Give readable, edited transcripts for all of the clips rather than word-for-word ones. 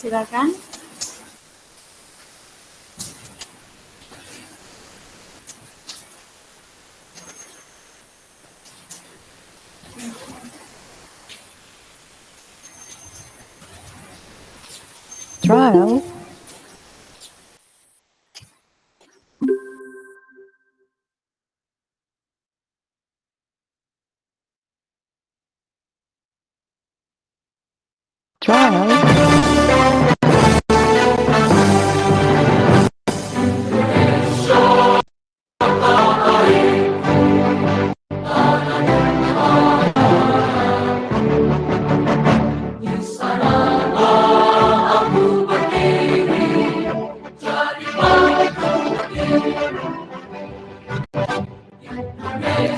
Silakan. Trial. Trial.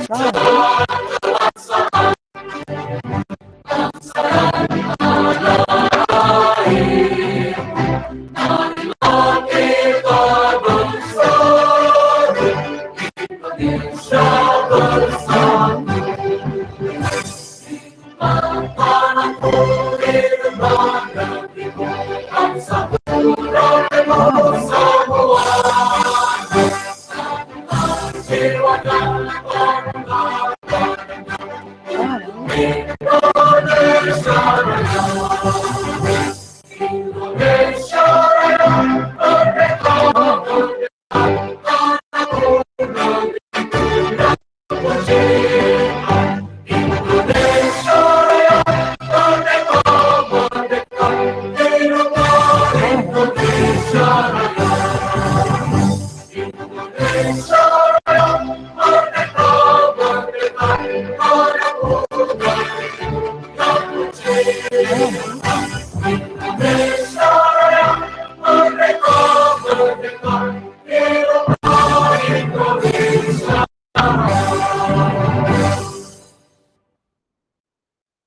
Trial.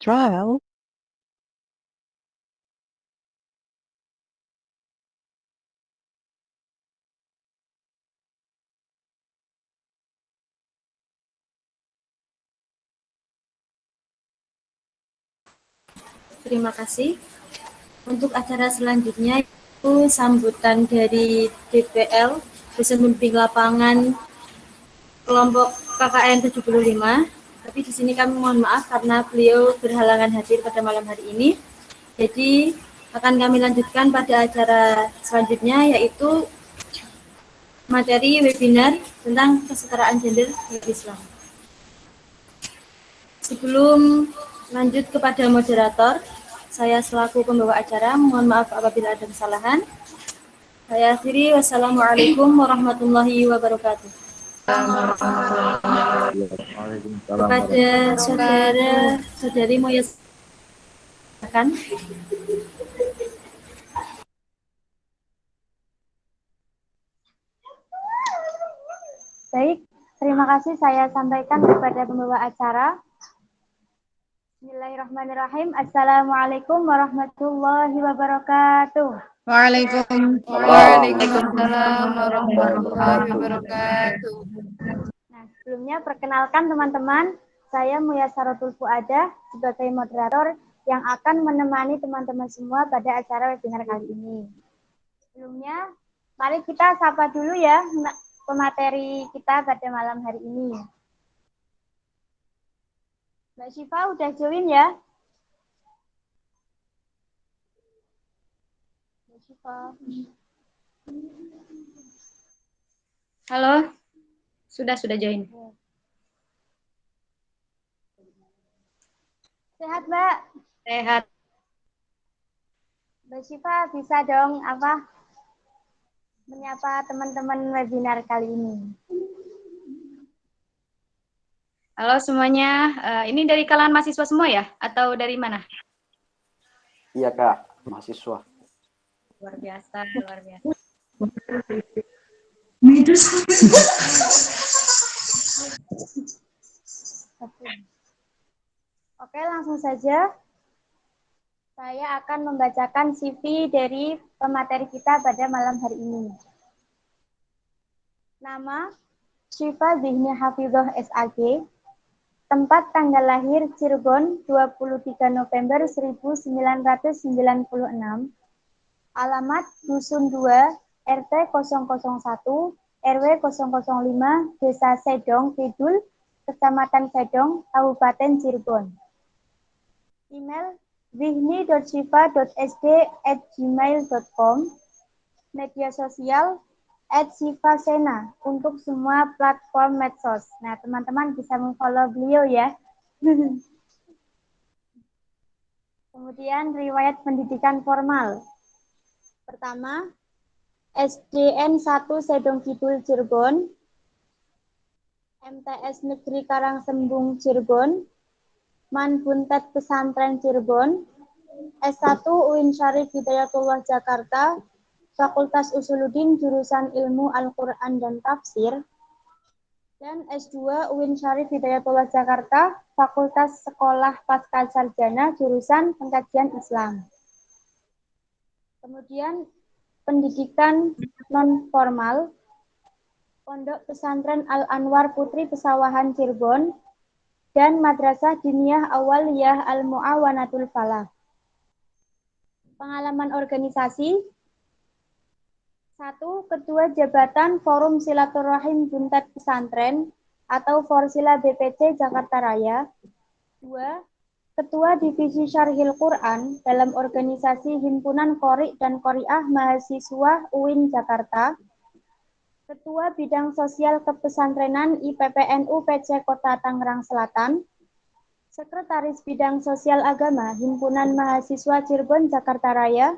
Trial. Terima kasih. Untuk acara selanjutnya itu sambutan dari DPL, Dosen Pembimbing Lapangan kelompok KKN 75. Tapi di sini kami mohon maaf karena beliau berhalangan hadir pada malam hari ini. Jadi akan kami lanjutkan pada acara selanjutnya, yaitu materi webinar tentang kesetaraan gender di Islam. Sebelum lanjut kepada moderator, saya selaku pembawa acara mohon maaf apabila ada kesalahan. Saya akhiri, wassalamualaikum warahmatullahi wabarakatuh. Kepada saudara-saudari mau silakan. Baik, terima kasih saya sampaikan kepada pembawa acara. Bismillahirrahmanirrahim. Assalamualaikum warahmatullahi wabarakatuh. Waalaikumsalam warahmatullahi wabarakatuh. Nah, sebelumnya perkenalkan teman-teman, saya Muyassaratul Fuadah sebagai moderator yang akan menemani teman-teman semua pada acara webinar kali ini. Sebelumnya, mari kita sapa dulu ya pemateri kita pada malam hari ini. Mbak Syifa udah join ya? Mbak Syifa. Halo, sudah join. Sehat, Mbak? Sehat. Mbak Syifa bisa dong menyapa teman-teman webinar kali ini. Halo semuanya, ini dari kalangan mahasiswa semua ya? Atau dari mana? Iya Kak, mahasiswa. Luar biasa. Oke, langsung saja. Saya akan membacakan CV dari pemateri kita pada malam hari ini. Nama, Syifa Zihni Hafidhoh SAG. Tempat tanggal lahir Cirebon 23 November 1996. Alamat Dusun 2, RT 001, RW 005, Desa Sedong Kidul, Kecamatan Sedong, Kabupaten Cirebon. Email wihni.shifa.sd@gmail.com. Media sosial @shifasena untuk semua platform medsos. Nah, teman-teman bisa memfollow beliau ya. Kemudian riwayat pendidikan formal. Pertama, SDN 1 Sedong Kidul Cirebon, MTS Negeri Karangsembung Cirebon, Manbuntet Pesantren Cirebon, S1 UIN Syarif Hidayatullah Jakarta, Fakultas Usuluddin jurusan Ilmu Al-Quran dan Tafsir, dan S2 UIN Syarif Hidayatullah Jakarta, Fakultas Sekolah Pascasarjana jurusan Pengkajian Islam. Kemudian pendidikan non-formal, Pondok Pesantren Al-Anwar Putri Pesawahan Cirebon, dan Madrasah Diniyah Awaliyah Al-Mu'awanatul Falah. Pengalaman organisasi, 1. Ketua Jabatan Forum Silaturahim Buntet Pesantren atau Forsila BPC Jakarta Raya. 2. Ketua Divisi Syarhil Quran dalam organisasi Himpunan Qori dan Qoriah Mahasiswa UIN Jakarta. Ketua Bidang Sosial Kepesantrenan IPPNU PC Kota Tangerang Selatan. Sekretaris Bidang Sosial Agama Himpunan Mahasiswa Cirebon Jakarta Raya.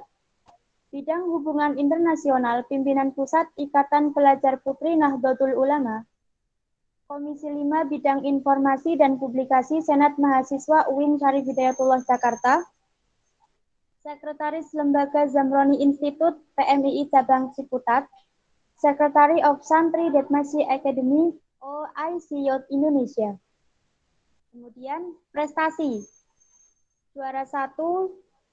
Bidang Hubungan Internasional Pimpinan Pusat Ikatan Pelajar Putri Nahdlatul Ulama. Komisi 5 Bidang Informasi dan Publikasi Senat Mahasiswa UIN Syarif Hidayatullah Jakarta. Sekretaris Lembaga Zamroni Institute PMII Cabang Ciputat. Secretary of Santri Detmasi Academy OIC Youth Indonesia. Kemudian prestasi. Juara 1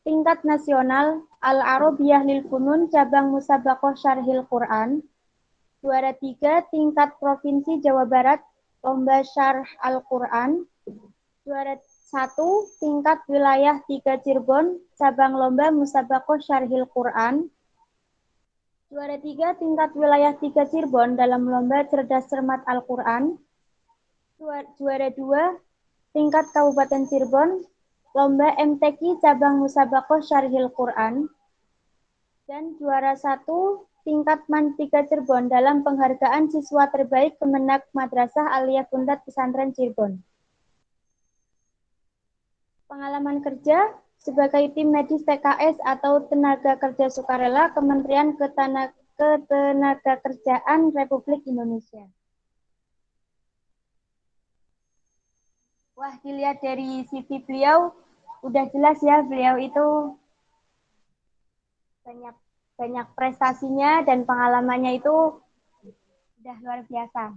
tingkat nasional Al-Arabiyah Lil Funun cabang Musabaqah Syarhil Quran. Juara 3 tingkat provinsi Jawa Barat lomba Syarh Al-Quran. Juara 1 tingkat wilayah 3 Cirebon cabang lomba Musabaqah Syarhil Quran. Juara 3 tingkat wilayah 3 Cirebon dalam lomba Cerdas Cermat Al-Quran. Juara 2 tingkat Kabupaten Cirebon lomba MTQ cabang Musabaqah Syarhil Quran. Dan juara 1 tingkat Mantika Cirebon dalam penghargaan siswa terbaik Kemenak Madrasah Aliyah Buntet Pesantren Cirebon. Pengalaman kerja sebagai tim medis TKS atau tenaga kerja sukarela Kementerian Ketenagakerjaan Republik Indonesia. Wah, dilihat dari CV beliau, udah jelas ya beliau itu banyak prestasinya dan pengalamannya itu udah luar biasa.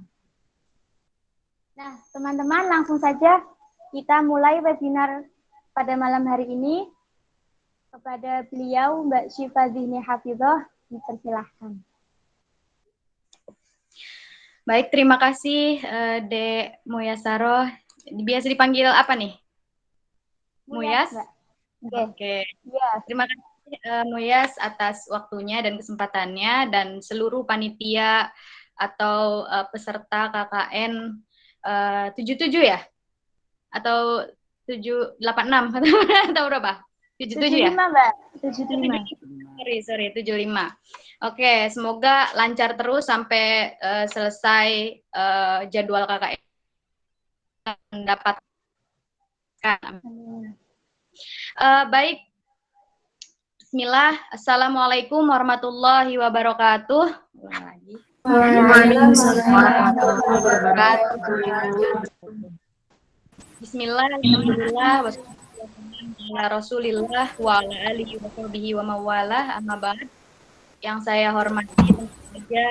Nah, teman-teman langsung saja kita mulai webinar pada malam hari ini. Kepada beliau Mbak Syifa Zihni Hafidhah, dipersilahkan. Baik, terima kasih Dek Muyasaroh. Biasa dipanggil apa nih? Muyas? Oke. Yes. Terima kasih Muyas atas waktunya dan kesempatannya dan seluruh panitia atau peserta KKN 77 ya? Atau 786 atau berapa? 77 ya? 75, Mbak. 75. Sorry, 75. Oke, semoga lancar terus sampai selesai jadwal KKN mendapatkan. Baik. Bismillah. Assalamualaikum warahmatullahi wabarakatuh. Waalaikumsalam warahmatullahi wabarakatuh. Bismillah, alhamdulillah, wassalamualaikum Rasulillah wa ala alihi wa sahbihi wa mawalah, amma ba'd. Yang saya hormati saja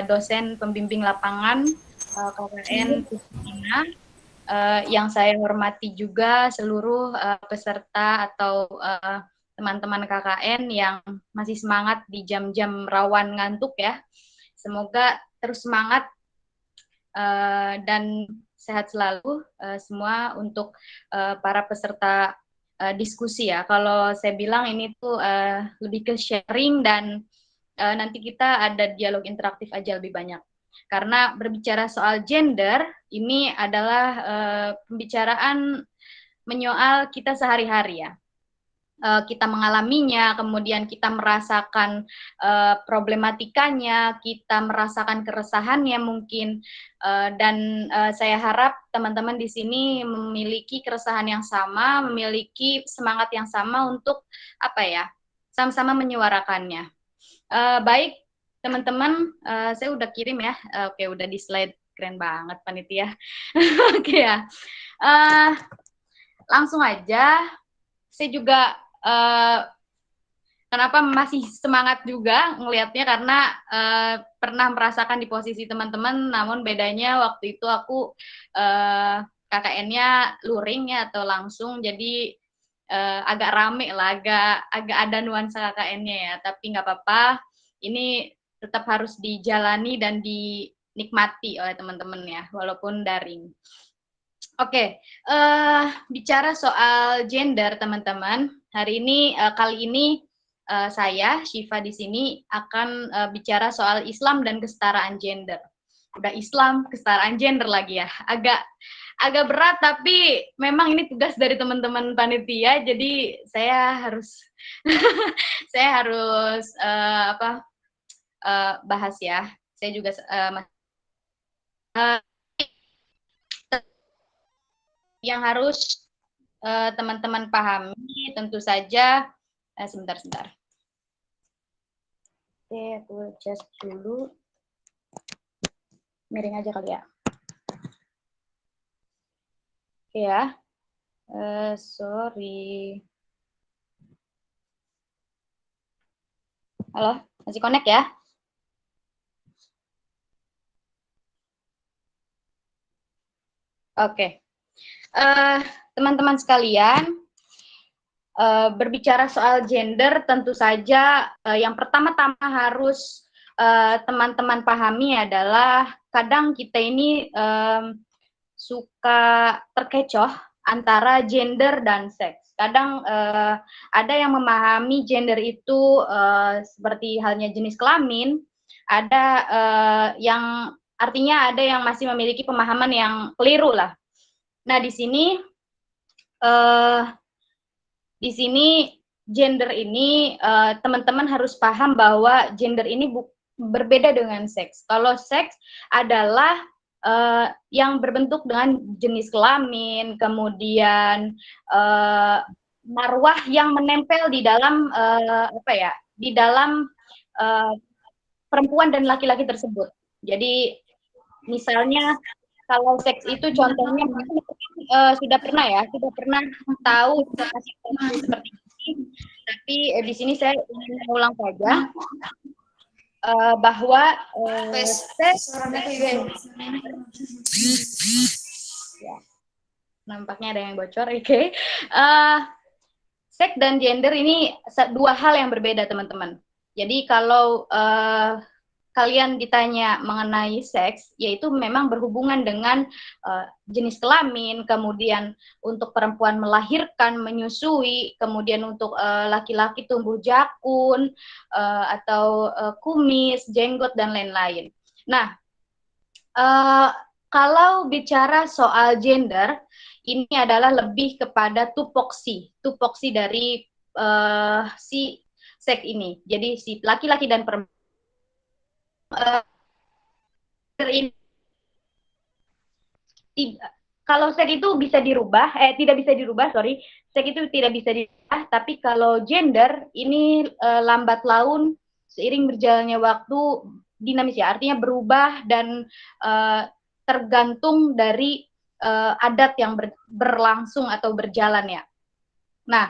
dosen pembimbing lapangan KKN Kusina, yang saya hormati juga seluruh peserta atau teman-teman KKN yang masih semangat di jam-jam rawan ngantuk ya. Semoga terus semangat dan sehat selalu semua untuk para peserta diskusi ya. Kalau saya bilang ini tuh lebih ke sharing dan nanti kita ada dialog interaktif aja lebih banyak. Karena berbicara soal gender ini adalah pembicaraan menyoal kita sehari-hari ya. Kita mengalaminya, kemudian kita merasakan problematikanya, kita merasakan keresahannya mungkin, dan saya harap teman-teman di sini memiliki keresahan yang sama, memiliki semangat yang sama untuk sama-sama menyuarakannya. Baik teman-teman, saya udah kirim ya, oke udah di slide, keren banget panitia. Oke ya, langsung aja. Saya juga kenapa masih semangat juga ngelihatnya karena pernah merasakan di posisi teman-teman, namun bedanya waktu itu aku KKN-nya luring ya atau langsung, jadi agak rame lah, agak ada nuansa KKN-nya ya, tapi nggak apa-apa, ini tetap harus dijalani dan dinikmati oleh teman-teman ya, walaupun daring. Oke, bicara soal gender teman-teman, hari ini kali ini saya Syifa di sini akan bicara soal Islam dan kesetaraan gender. Udah Islam, kesetaraan gender lagi ya, agak berat tapi memang ini tugas dari teman-teman panitia, jadi saya harus saya harus bahas ya. Saya juga yang harus teman-teman pahami tentu saja, sebentar. Oke, aku adjust dulu. Miring aja kali ya. Oke ya. Sorry. Halo, masih connect ya? Oke. Teman-teman sekalian, berbicara soal gender tentu saja yang pertama-tama harus teman-teman pahami adalah kadang kita ini suka terkecoh antara gender dan seks. Kadang ada yang memahami gender itu seperti halnya jenis kelamin, ada yang artinya ada yang masih memiliki pemahaman yang keliru lah. Nah, di sini gender ini teman-teman harus paham bahwa gender ini berbeda dengan seks. Kalau seks adalah yang berbentuk dengan jenis kelamin, kemudian marwah yang menempel di dalam di dalam perempuan dan laki-laki tersebut. Jadi misalnya kalau seks itu contohnya sudah pernah tahu situasi seperti ini, tapi di sini saya ingin mengulang saja bahwa seks ya, nampaknya ada yang bocor, oke. Seks dan gender ini dua hal yang berbeda teman-teman. Jadi kalau kalian ditanya mengenai seks, yaitu memang berhubungan dengan jenis kelamin, kemudian untuk perempuan melahirkan, menyusui, kemudian untuk laki-laki tumbuh jakun, atau kumis, jenggot, dan lain-lain. Nah, kalau bicara soal gender, ini adalah lebih kepada tupoksi dari si seks ini. Jadi si laki-laki dan perempuan kalau seks itu bisa dirubah, tidak bisa dirubah, seks itu tidak bisa dirubah, tapi kalau gender ini lambat laun seiring berjalannya waktu dinamis ya, artinya berubah dan tergantung dari adat yang berlangsung atau berjalan ya. Nah,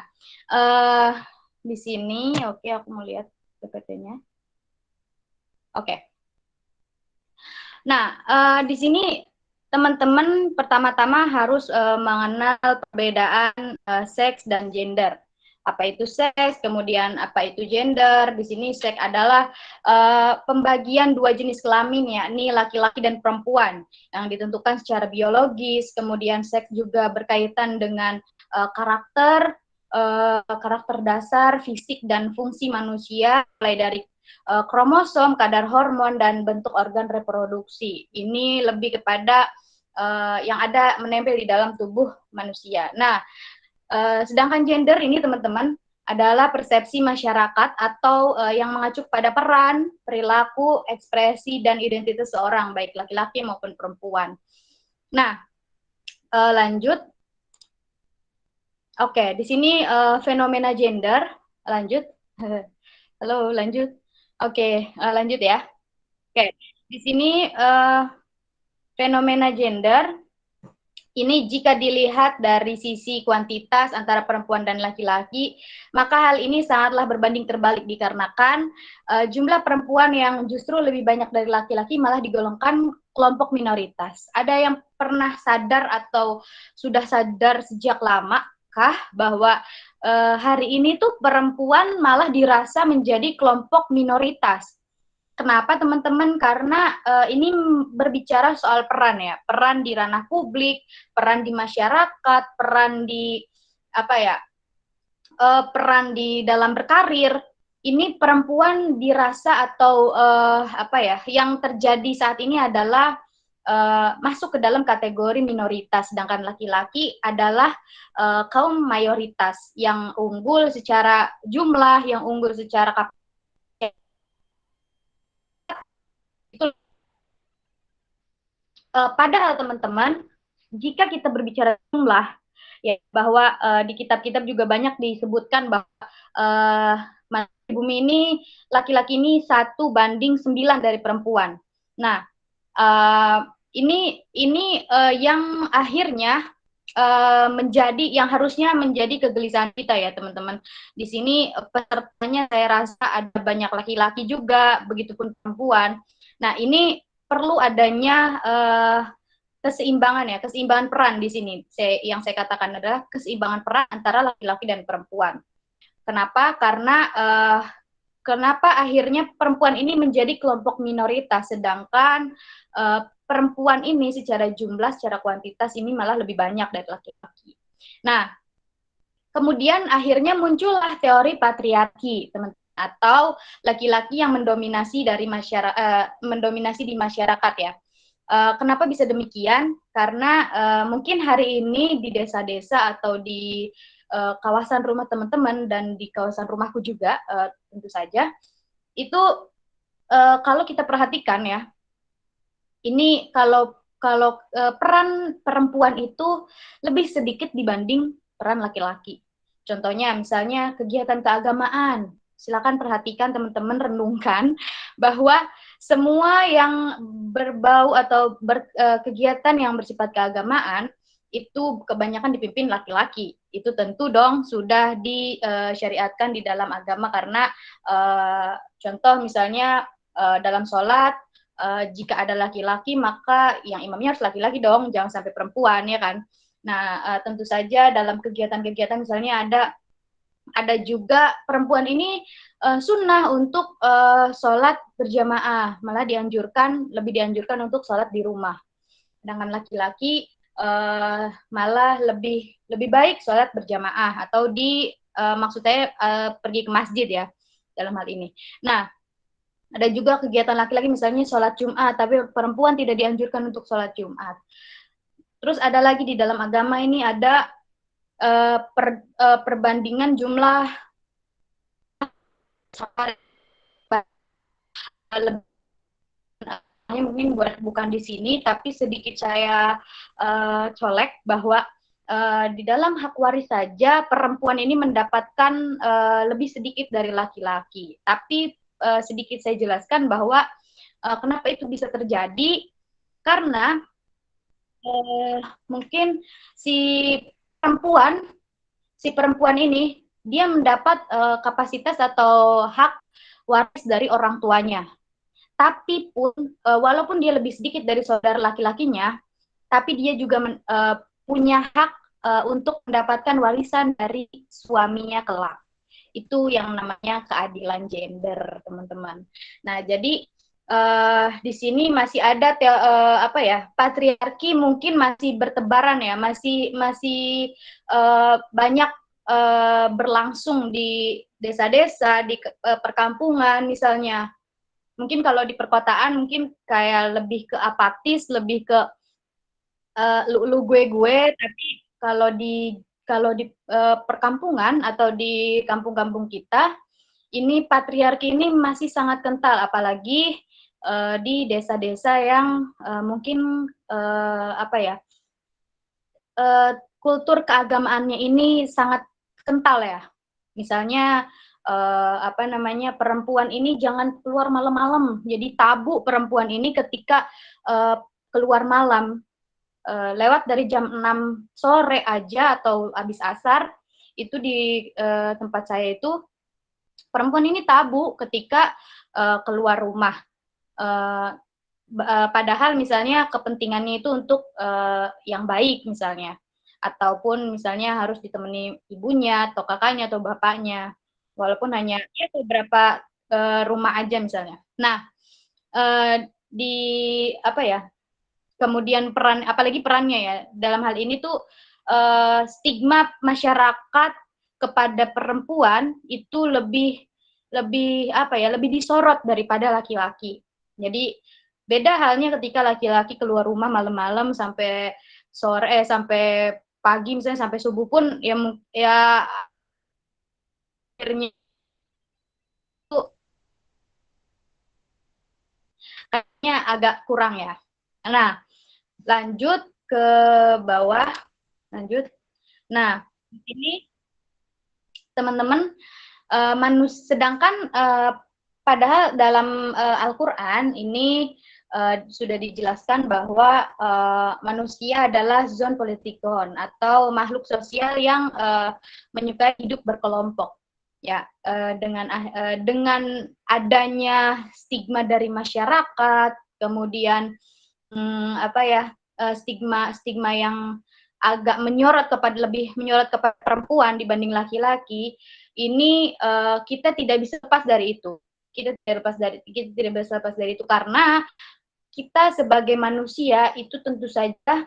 di sini oke, aku mau lihat PPT-nya. Oke. Nah, di sini teman-teman pertama-tama harus mengenal perbedaan seks dan gender. Apa itu seks, kemudian apa itu gender. Di sini seks adalah pembagian dua jenis kelamin, yakni laki-laki dan perempuan, yang ditentukan secara biologis. Kemudian seks juga berkaitan dengan karakter, karakter dasar, fisik, dan fungsi manusia, mulai dari kromosom, kadar hormon, dan bentuk organ reproduksi. Ini lebih kepada yang ada menempel di dalam tubuh manusia. Nah, sedangkan gender ini teman-teman adalah persepsi masyarakat atau yang mengacu pada peran, perilaku, ekspresi, dan identitas seorang, baik laki-laki maupun perempuan. Nah, lanjut. Oke, di sini fenomena gender, lanjut. Halo, lanjut. Oke, lanjut ya. Oke, di sini fenomena gender ini jika dilihat dari sisi kuantitas antara perempuan dan laki-laki, maka hal ini sangatlah berbanding terbalik dikarenakan jumlah perempuan yang justru lebih banyak dari laki-laki malah digolongkan kelompok minoritas. Ada yang pernah sadar atau sudah sadar sejak lama kah bahwa hari ini tuh perempuan malah dirasa menjadi kelompok minoritas? Kenapa teman-teman? Karena ini berbicara soal peran ya, peran di ranah publik, peran di masyarakat, peran di peran di dalam berkarir. Ini perempuan dirasa atau yang terjadi saat ini adalah masuk ke dalam kategori minoritas, sedangkan laki-laki adalah kaum mayoritas yang unggul secara jumlah, yang unggul secara kapasitas. Padahal teman-teman, jika kita berbicara jumlah, ya bahwa di kitab-kitab juga banyak disebutkan bahwa di bumi ini laki-laki ini 1:9 dari perempuan. Nah, ini yang akhirnya menjadi yang harusnya menjadi kegelisahan kita ya teman-teman. Di sini pesertanya saya rasa ada banyak laki-laki juga, begitupun perempuan. Nah, ini perlu adanya keseimbangan ya, keseimbangan peran di sini. Yang saya katakan adalah keseimbangan peran antara laki-laki dan perempuan. Kenapa? Karena kenapa akhirnya perempuan ini menjadi kelompok minoritas, sedangkan perempuan ini secara jumlah, secara kuantitas ini malah lebih banyak dari laki-laki. Nah, kemudian akhirnya muncullah teori patriarki, teman-teman, atau laki-laki yang mendominasi dari mendominasi di masyarakat ya. Kenapa bisa demikian? Karena mungkin hari ini di desa-desa atau di kawasan rumah teman-teman dan di kawasan rumahku juga tentu saja itu kalau kita perhatikan ya, ini kalau peran perempuan itu lebih sedikit dibanding peran laki-laki. Contohnya misalnya kegiatan keagamaan. Silakan perhatikan teman-teman, renungkan bahwa semua yang berbau atau kegiatan yang bersifat keagamaan itu kebanyakan dipimpin laki-laki. Itu tentu dong sudah disyariatkan di dalam agama karena contoh misalnya dalam sholat, jika ada laki-laki maka yang imamnya harus laki-laki dong, jangan sampai perempuan ya kan. Nah tentu saja dalam kegiatan-kegiatan misalnya ada juga perempuan ini sunnah untuk sholat berjamaah, malah lebih dianjurkan untuk sholat di rumah. Sedangkan laki-laki malah lebih baik sholat berjamaah atau maksud saya pergi ke masjid ya dalam hal ini. Nah, ada juga kegiatan laki-laki misalnya sholat Jumat, tapi perempuan tidak dianjurkan untuk sholat Jumat. Terus ada lagi di dalam agama ini ada perbandingan jumlah mungkin bukan di sini, tapi sedikit saya colek bahwa di dalam hak waris saja perempuan ini mendapatkan lebih sedikit dari laki-laki. Tapi sedikit saya jelaskan bahwa kenapa itu bisa terjadi, karena mungkin si perempuan ini dia mendapat kapasitas atau hak waris dari orang tuanya. Tapi pun walaupun dia lebih sedikit dari saudara laki-lakinya, tapi dia juga punya hak untuk mendapatkan warisan dari suaminya kelak. Itu yang namanya keadilan gender, teman-teman. Nah, jadi di sini masih ada patriarki mungkin masih bertebaran ya, masih banyak berlangsung di desa-desa, di perkampungan misalnya. Mungkin kalau di perkotaan mungkin kayak lebih ke apatis, lebih ke lu gue, tapi kalau di perkampungan atau di kampung-kampung kita, ini patriarki ini masih sangat kental, apalagi di desa-desa yang mungkin apa ya, kultur keagamaannya ini sangat kental ya. Misalnya apa namanya, perempuan ini jangan keluar malam-malam. Jadi tabu perempuan ini ketika keluar malam. Lewat dari jam 6 sore aja atau habis asar, itu di tempat saya itu perempuan ini tabu ketika keluar rumah. Padahal misalnya kepentingannya itu untuk yang baik misalnya, ataupun misalnya harus ditemani ibunya atau kakaknya atau bapaknya, walaupun hanya ya beberapa rumah aja misalnya. Nah, di apa ya, kemudian apalagi perannya ya dalam hal ini tuh stigma masyarakat kepada perempuan itu lebih apa ya, lebih disorot daripada laki-laki. Jadi beda halnya ketika laki-laki keluar rumah malam-malam sampai sore, sampai pagi misalnya, sampai subuh pun ya akhirnya itu kayaknya agak kurang ya. Nah, lanjut ke bawah, lanjut. Nah, di sini teman-teman, sedangkan padahal dalam Al-Quran ini sudah dijelaskan bahwa manusia adalah zon politikon atau makhluk sosial yang menyukai hidup berkelompok. Ya, dengan adanya stigma dari masyarakat, kemudian apa ya, stigma yang agak lebih menyorot kepada perempuan dibanding laki-laki, ini kita tidak bisa lepas dari itu. Kita tidak bisa lepas dari itu karena kita sebagai manusia itu tentu saja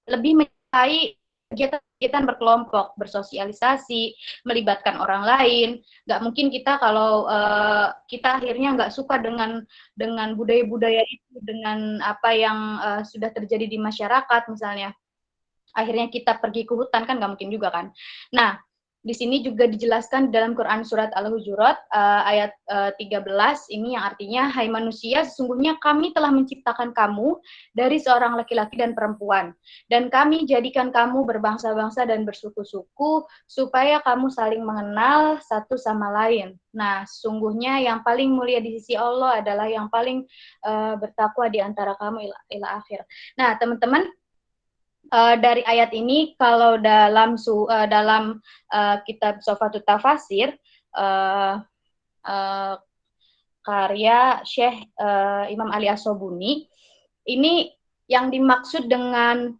lebih menyukai kegiatan berkelompok, bersosialisasi, melibatkan orang lain. Nggak mungkin kita kalau kita akhirnya nggak suka dengan budaya-budaya itu, dengan apa yang sudah terjadi di masyarakat misalnya, akhirnya kita pergi ke hutan, kan nggak mungkin juga kan. Nah, di sini juga dijelaskan dalam Quran surat Al-Hujurat ayat 13 ini yang artinya, hai manusia, sesungguhnya kami telah menciptakan kamu dari seorang laki-laki dan perempuan, dan kami jadikan kamu berbangsa-bangsa dan bersuku-suku supaya kamu saling mengenal satu sama lain. Nah, sesungguhnya yang paling mulia di sisi Allah adalah yang paling bertakwa di antara kamu ila akhir. Nah, teman-teman, dari ayat ini kalau dalam kitab Sofatut Tafasir karya Syekh Imam Ali As-Sobuni, ini yang dimaksud dengan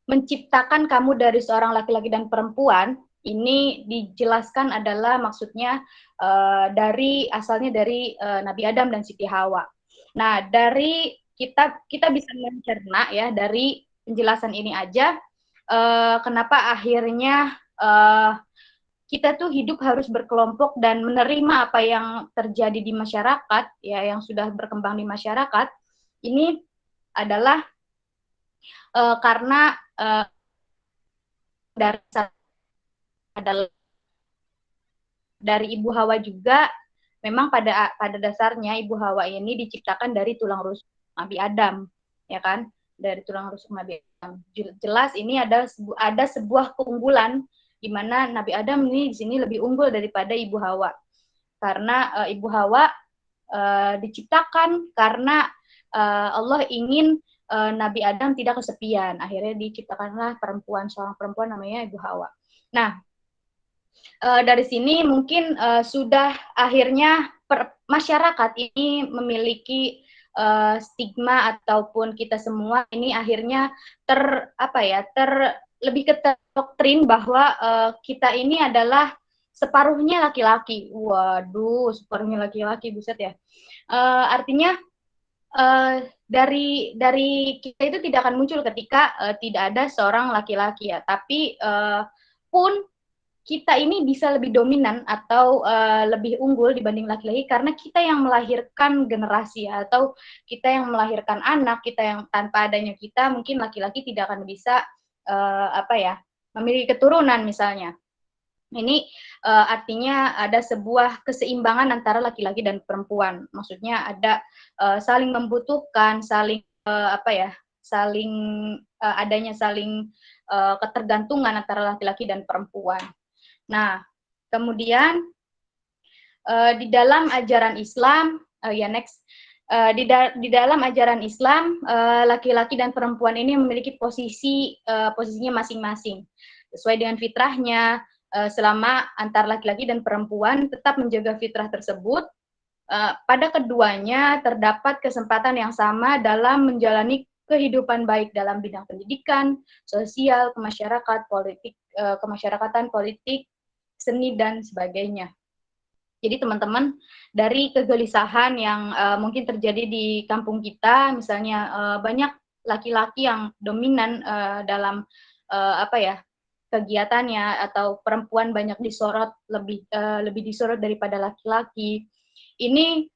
menciptakan kamu dari seorang laki-laki dan perempuan, ini dijelaskan adalah maksudnya asalnya dari Nabi Adam dan Siti Hawa. Nah, dari kita bisa mencerna ya dari penjelasan ini aja, kenapa akhirnya kita tuh hidup harus berkelompok dan menerima apa yang terjadi di masyarakat, ya, yang sudah berkembang di masyarakat. Ini adalah karena dari Ibu Hawa juga. Memang pada dasarnya Ibu Hawa ini diciptakan dari tulang rusuk Nabi Adam, ya kan? Dari tulang rusuk Nabi Adam. Jelas ini ada sebuah keunggulan di mana Nabi Adam ini di sini lebih unggul daripada Ibu Hawa. Karena Ibu Hawa diciptakan karena Allah ingin Nabi Adam tidak kesepian. Akhirnya diciptakanlah seorang perempuan namanya Ibu Hawa. Nah, dari sini mungkin sudah akhirnya masyarakat ini memiliki stigma, ataupun kita semua ini akhirnya lebih ke doktrin bahwa kita ini adalah separuhnya laki-laki. Waduh, separuhnya laki-laki, buset ya. Artinya dari kita itu tidak akan muncul ketika tidak ada seorang laki-laki ya. Tapi pun kita ini bisa lebih dominan atau lebih unggul dibanding laki-laki karena kita yang melahirkan generasi ya, atau kita yang melahirkan anak, kita yang tanpa adanya kita mungkin laki-laki tidak akan bisa memiliki keturunan misalnya. Ini artinya ada sebuah keseimbangan antara laki-laki dan perempuan. Maksudnya ada saling membutuhkan, saling adanya saling ketergantungan antara laki-laki dan perempuan. Nah, kemudian di dalam ajaran Islam, di dalam ajaran Islam, laki-laki dan perempuan ini memiliki posisinya masing-masing sesuai dengan fitrahnya. Selama antar laki-laki dan perempuan tetap menjaga fitrah tersebut, pada keduanya terdapat kesempatan yang sama dalam menjalani kehidupan baik dalam bidang pendidikan, sosial, kemasyarakatan, politik, seni, dan sebagainya. Jadi teman-teman, dari kegelisahan yang mungkin terjadi di kampung kita, misalnya banyak laki-laki yang dominan dalam kegiatannya, atau perempuan banyak disorot, lebih disorot daripada laki-laki. Ini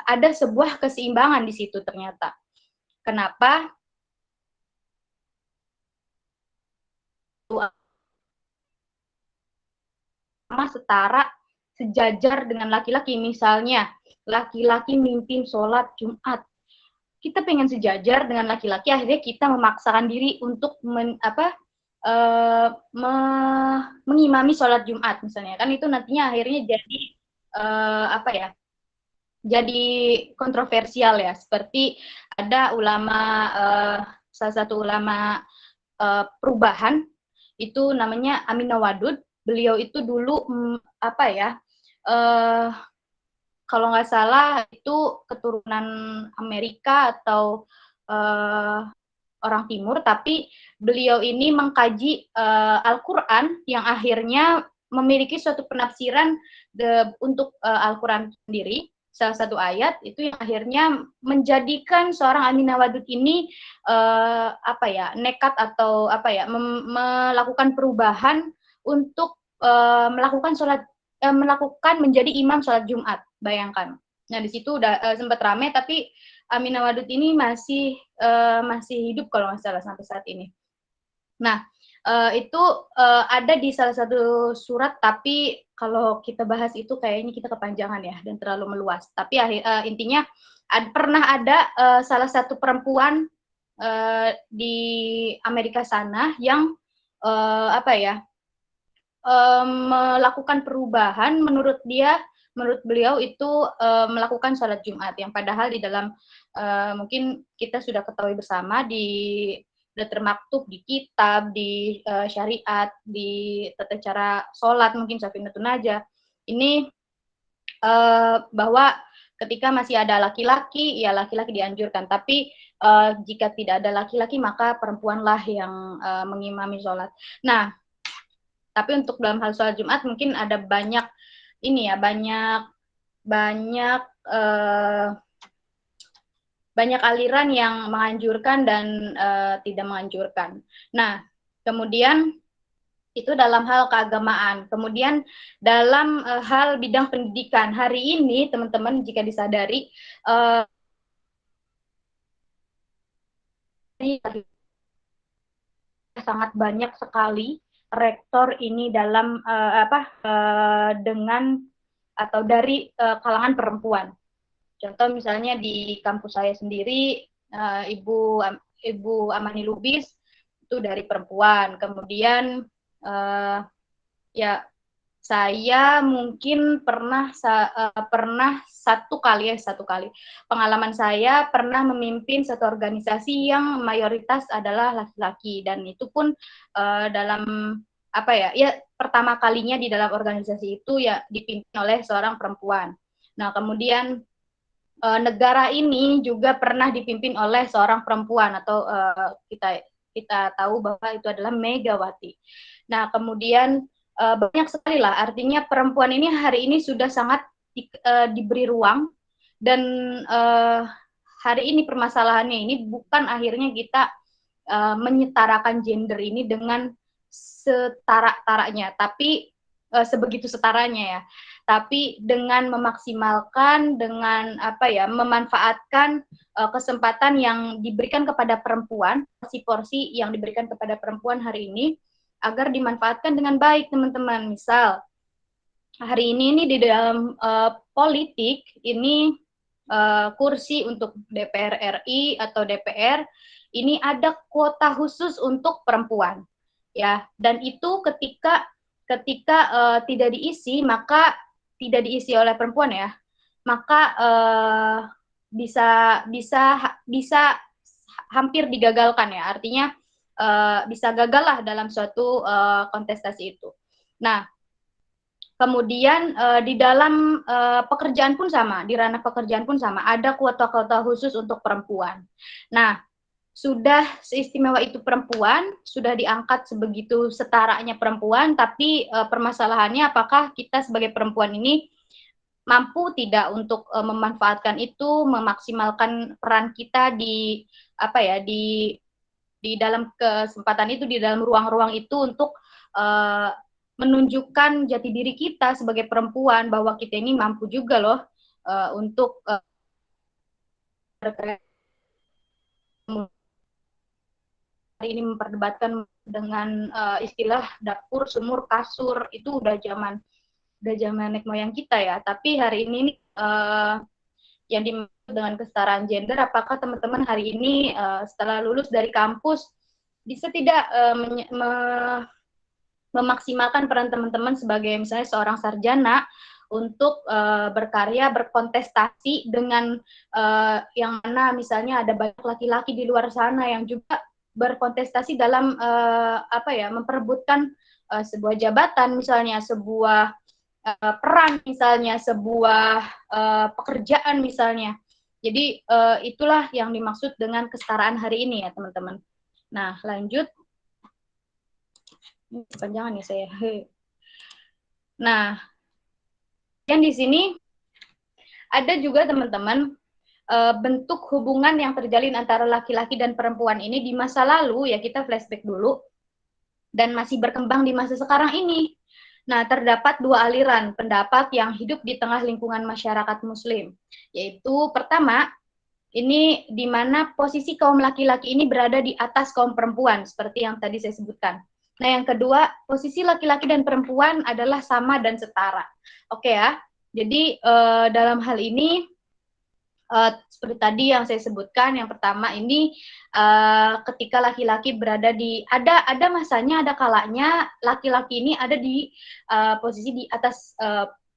ada sebuah keseimbangan di situ ternyata. Kenapa? Sama setara, sejajar dengan laki-laki. Misalnya, laki-laki mimpin sholat Jumat. Kita pengen sejajar dengan laki-laki, akhirnya kita memaksakan diri untuk mengimami sholat Jumat misalnya, kan itu nantinya akhirnya jadi jadi kontroversial ya. Seperti ada ulama, salah satu ulama perubahan itu namanya Amin Nawadud. Beliau itu dulu kalau nggak salah itu keturunan Amerika atau orang Timur, tapi beliau ini mengkaji Al-Quran yang akhirnya memiliki suatu penafsiran untuk Al-Quran sendiri, salah satu ayat itu yang akhirnya menjadikan seorang Amin Nawadud ini nekat atau melakukan perubahan untuk melakukan menjadi imam sholat Jumat, bayangkan. Nah, di situ udah sempat ramai, tapi Amin Nawadud ini masih hidup kalau nggak salah sampai saat ini. Nah, itu ada di salah satu surat, tapi kalau kita bahas itu kayaknya kita kepanjangan ya dan terlalu meluas. Tapi intinya pernah ada salah satu perempuan di Amerika sana yang melakukan perubahan. Menurut beliau itu melakukan sholat Jumat, yang padahal di dalam mungkin kita sudah ketahui bersama sudah termaktub di kitab, di syariat, di tata cara sholat, mungkin Safinatun Najah, ini bahwa ketika masih ada laki-laki, ya laki-laki dianjurkan, tapi jika tidak ada laki-laki maka perempuanlah yang mengimami sholat. Nah, tapi untuk dalam hal sholat Jumat mungkin ada banyak aliran yang menganjurkan dan tidak menganjurkan. Nah, kemudian itu dalam hal keagamaan. Kemudian dalam hal bidang pendidikan, hari ini teman-teman jika disadari sangat banyak sekali rektor ini dalam dengan atau dari kalangan perempuan. Contoh misalnya di kampus saya sendiri, Ibu Amani Lubis itu dari perempuan. Kemudian saya mungkin pernah satu kali pengalaman saya pernah memimpin satu organisasi yang mayoritas adalah laki-laki, dan itu pun dalam pertama kalinya di dalam organisasi itu ya dipimpin oleh seorang perempuan. Nah, kemudian negara ini juga pernah dipimpin oleh seorang perempuan, atau kita tahu bahwa itu adalah Megawati. Nah, kemudian banyak sekali lah, artinya perempuan ini hari ini sudah sangat diberi ruang, dan hari ini permasalahannya ini bukan akhirnya kita menyetarakan gender ini dengan setara-taranya, tapi sebegitu setaranya ya, tapi dengan memaksimalkan, dengan memanfaatkan kesempatan yang diberikan kepada perempuan, porsi-porsi yang diberikan kepada perempuan hari ini agar dimanfaatkan dengan baik, teman-teman. Misal hari ini di dalam politik ini kursi untuk DPR RI atau DPR ini ada kuota khusus untuk perempuan, ya. Dan itu ketika tidak diisi, maka tidak diisi oleh perempuan ya, maka bisa hampir digagalkan ya. Artinya bisa gagal lah dalam suatu kontestasi itu. Nah, kemudian di dalam pekerjaan pun sama, di ranah pekerjaan pun sama, ada kuota-kuota khusus untuk perempuan. Nah, sudah seistimewa itu perempuan, sudah diangkat sebegitu setaranya perempuan, tapi permasalahannya apakah kita sebagai perempuan ini mampu tidak untuk memanfaatkan itu, memaksimalkan peran kita di dalam kesempatan itu, di dalam ruang-ruang itu untuk menunjukkan jati diri kita sebagai perempuan bahwa kita ini mampu juga loh untuk hari ini memperdebatkan dengan istilah dapur, sumur, kasur, itu udah zaman nenek moyang kita ya. Tapi hari ini yang dimaksud dengan kesetaraan gender, apakah teman-teman hari ini setelah lulus dari kampus bisa tidak memaksimalkan peran teman-teman sebagai misalnya seorang sarjana untuk berkarya, berkontestasi dengan yang mana misalnya ada banyak laki-laki di luar sana yang juga berkontestasi dalam memperebutkan sebuah jabatan, misalnya sebuah peran, misalnya sebuah pekerjaan misalnya. Jadi itulah yang dimaksud dengan kesetaraan hari ini ya teman-teman. Nah, lanjut. Kepanjangan ya saya. Nah, yang di sini ada juga teman-teman bentuk hubungan yang terjalin antara laki-laki dan perempuan ini di masa lalu, ya kita flashback dulu, dan masih berkembang di masa sekarang ini. Nah, terdapat dua aliran pendapat yang hidup di tengah lingkungan masyarakat muslim, yaitu pertama, ini di mana posisi kaum laki-laki ini berada di atas kaum perempuan, seperti yang tadi saya sebutkan. Nah, yang kedua, posisi laki-laki dan perempuan adalah sama dan setara. Oke ya, jadi dalam hal ini, seperti tadi yang saya sebutkan, yang pertama ini ketika laki-laki berada di ada masanya, ada kalanya laki-laki ini ada di posisi di atas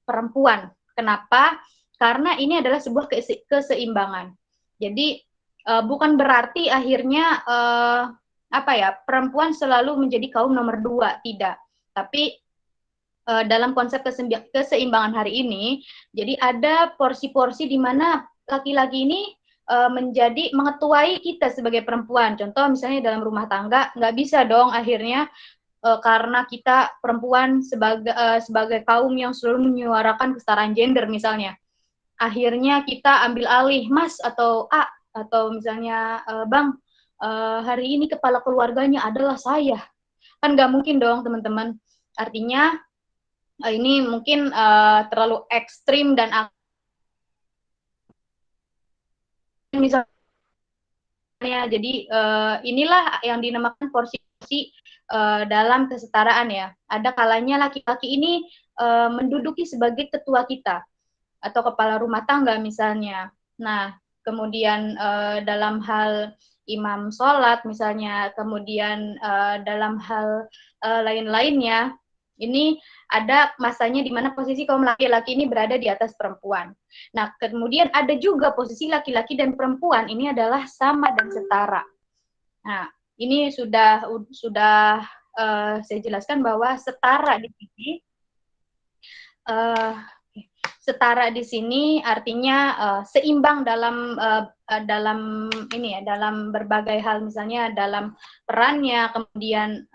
perempuan. Kenapa? Karena ini adalah sebuah keseimbangan. Jadi bukan berarti akhirnya perempuan selalu menjadi kaum nomor 2, tidak. Tapi dalam konsep keseimbangan hari ini, jadi ada porsi-porsi di mana laki-laki ini mengetuai kita sebagai perempuan. Contoh misalnya dalam rumah tangga, nggak bisa dong akhirnya karena kita perempuan sebagai kaum yang selalu menyuarakan kesetaraan gender misalnya. Akhirnya kita ambil alih, Mas atau A, atau misalnya Bang, hari ini kepala keluarganya adalah saya. Kan nggak mungkin dong teman-teman. Artinya ini mungkin terlalu ekstrim dan misalnya, jadi inilah yang dinamakan porsi-porsi dalam kesetaraan ya. Ada kalanya laki-laki ini menduduki sebagai ketua kita atau kepala rumah tangga misalnya. Nah, kemudian dalam hal imam sholat misalnya, kemudian dalam hal lain-lainnya, ini ada masanya di mana posisi kaum laki-laki ini berada di atas perempuan. Nah, kemudian ada juga posisi laki-laki dan perempuan ini adalah sama dan setara. Nah, ini sudah saya jelaskan bahwa setara di sini setara di sini artinya seimbang dalam ini ya, dalam berbagai hal, misalnya dalam perannya, kemudian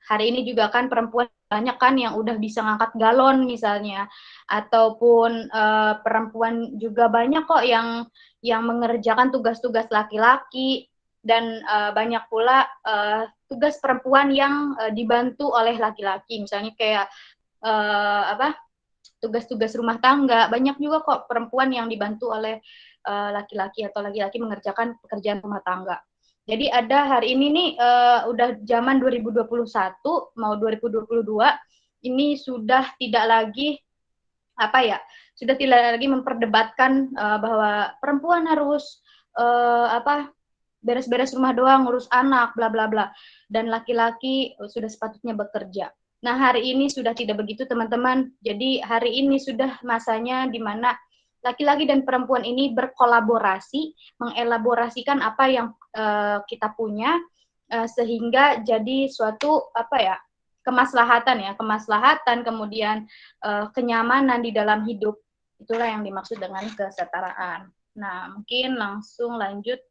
hari ini juga kan perempuan banyak kan yang udah bisa ngangkat galon misalnya, ataupun perempuan juga banyak kok yang mengerjakan tugas-tugas laki-laki, dan banyak pula tugas perempuan yang dibantu oleh laki-laki, misalnya kayak tugas-tugas rumah tangga. Banyak juga kok perempuan yang dibantu oleh laki-laki atau laki-laki mengerjakan pekerjaan rumah tangga. Jadi ada hari ini nih udah zaman 2021 mau 2022, ini sudah tidak lagi sudah tidak lagi memperdebatkan bahwa perempuan harus beres-beres rumah doang, ngurus anak, bla bla bla, dan laki-laki sudah sepatutnya bekerja. Nah, hari ini sudah tidak begitu, teman-teman. Jadi hari ini sudah masanya di mana laki-laki dan perempuan ini berkolaborasi, mengelaborasikan apa yang kita punya, sehingga jadi suatu kemaslahatan, kemudian kenyamanan di dalam hidup. Itulah yang dimaksud dengan kesetaraan. Nah, mungkin langsung lanjut.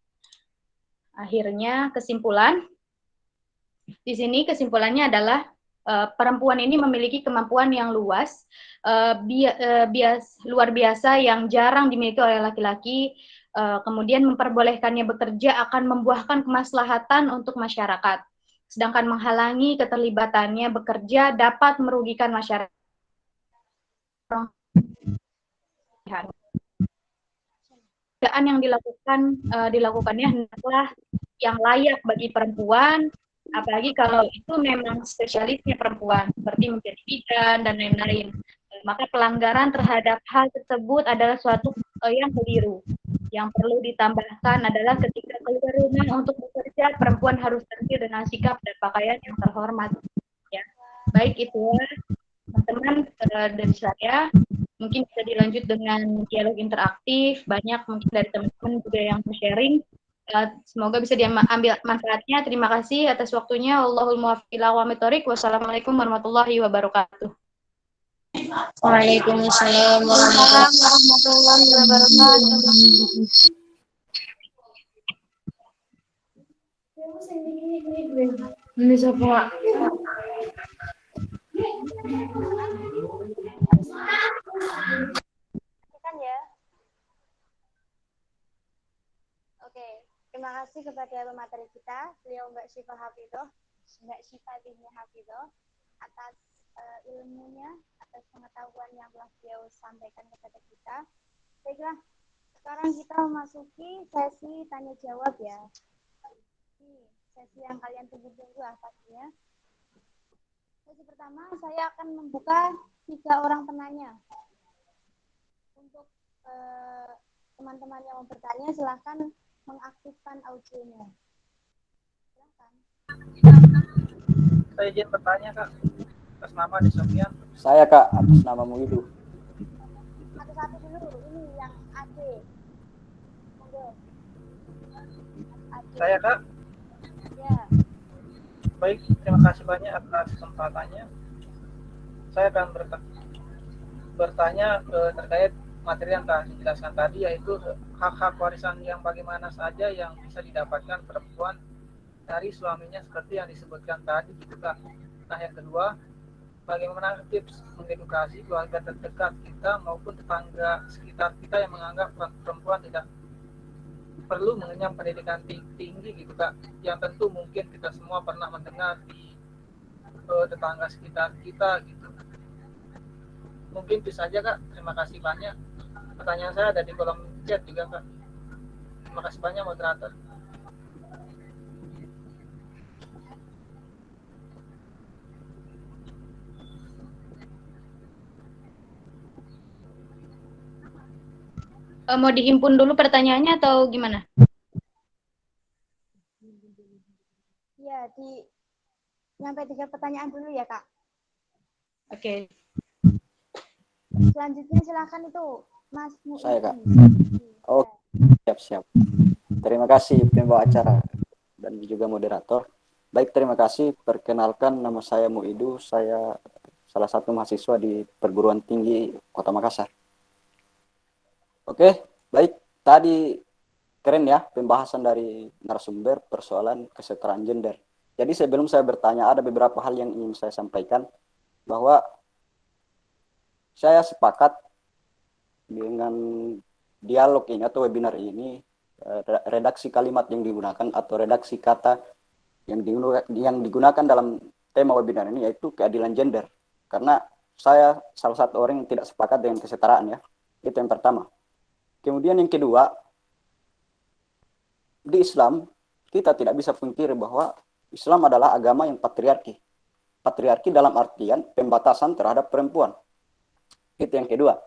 Akhirnya kesimpulan. Di sini kesimpulannya adalah perempuan ini memiliki kemampuan yang luas, luar biasa, yang jarang dimiliki oleh laki-laki. Kemudian memperbolehkannya bekerja akan membuahkan kemaslahatan untuk masyarakat. Sedangkan menghalangi keterlibatannya bekerja dapat merugikan masyarakat. Pekerjaan yang dilakukannya hendaklah yang layak bagi perempuan, apalagi kalau itu memang spesialisnya perempuan, seperti menjadi bidan dan lain-lain. Maka pelanggaran terhadap hal tersebut adalah suatu yang keliru. Yang perlu ditambahkan adalah ketika keluar rumah untuk bekerja, perempuan harus tampil dengan sikap dan pakaian yang terhormat. Ya, baik itu teman-teman dari saya. Mungkin bisa dilanjut dengan dialog interaktif. Banyak mungkin dari teman-teman juga yang sharing. Semoga bisa diambil manfaatnya. Terima kasih atas waktunya. Allahul muwaffiq ila aqwamit thoriq. Wassalamualaikum warahmatullahi wabarakatuh. Waalaikumsalam warahmatullahi wabarakatuh. Ini siapa? Kan ya. Oke, terima kasih kepada pemateri kita, beliau Mbak Syifa Hafidhoh, Mbak Syifa binti Hafidhoh, atas ilmunya, atas pengetahuan yang telah beliau sampaikan kepada kita. Baiklah, sekarang kita memasuki sesi tanya jawab ya. Sesi yang kalian tunggu-tunggu pastinya. Sesi pertama, saya akan membuka 3 orang penanya. Untuk teman-teman yang mau bertanya, silahkan mengaktifkan audionya. Silahkan. Saya izin bertanya, Kak. Atas nama di Sofian. Saya, Kak, atas namamu itu. Satu-satu dulu, ini yang AD. Monggo. Saya, Kak. Ya. Baik, terima kasih banyak atas kesempatannya. Saya akan bertanya terkait materi yang telah dijelaskan tadi, yaitu hak-hak warisan yang bagaimana saja yang bisa didapatkan perempuan dari suaminya seperti yang disebutkan tadi, gitu, Kak. Nah, yang kedua, bagaimana tips mengedukasi keluarga terdekat kita maupun tetangga sekitar kita yang menganggap perempuan tidak perlu mengenyam pendidikan tinggi, gitu, Kak. Yang tentu mungkin kita semua pernah mendengar di tetangga sekitar kita, gitu. Mungkin itu saja, Kak. Terima kasih banyak. Pertanyaan saya ada di kolom chat juga, Kak. Terima kasih banyak, moderator. Mau dihimpun dulu pertanyaannya atau gimana? Ya, sampai 3 pertanyaan dulu ya, Kak. Oke. Selanjutnya silakan itu Mas Mu'in. Saya, Kak. Oh, siap. Terima kasih pembawa acara dan juga moderator. Baik, terima kasih. Perkenalkan, nama saya Muidu. Saya salah satu mahasiswa di Perguruan Tinggi Kota Makassar. Oke, baik. Tadi keren ya pembahasan dari narasumber persoalan kesetaraan gender. Jadi sebelum saya bertanya, ada beberapa hal yang ingin saya sampaikan. bahwa saya sepakat dengan dialog ini atau webinar ini, redaksi kalimat yang digunakan atau redaksi kata yang digunakan dalam tema webinar ini yaitu keadilan gender. Karena saya salah satu orang yang tidak sepakat dengan kesetaraan ya. Itu yang pertama. Kemudian yang kedua, di Islam kita tidak bisa pungkiri bahwa Islam adalah agama yang patriarki. Patriarki dalam artian pembatasan terhadap perempuan. Itu yang kedua.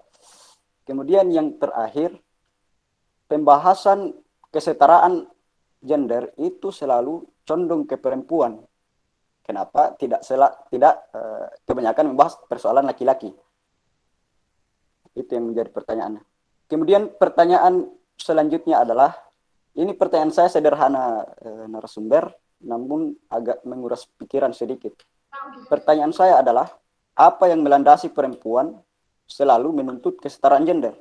Kemudian yang terakhir, pembahasan kesetaraan gender itu selalu condong ke perempuan. Kenapa tidak kebanyakan membahas persoalan laki-laki? Itu yang menjadi pertanyaannya. Kemudian pertanyaan selanjutnya adalah, ini pertanyaan saya sederhana narasumber, namun agak menguras pikiran sedikit. Pertanyaan saya adalah, apa yang melandasi perempuan selalu menuntut kesetaraan gender?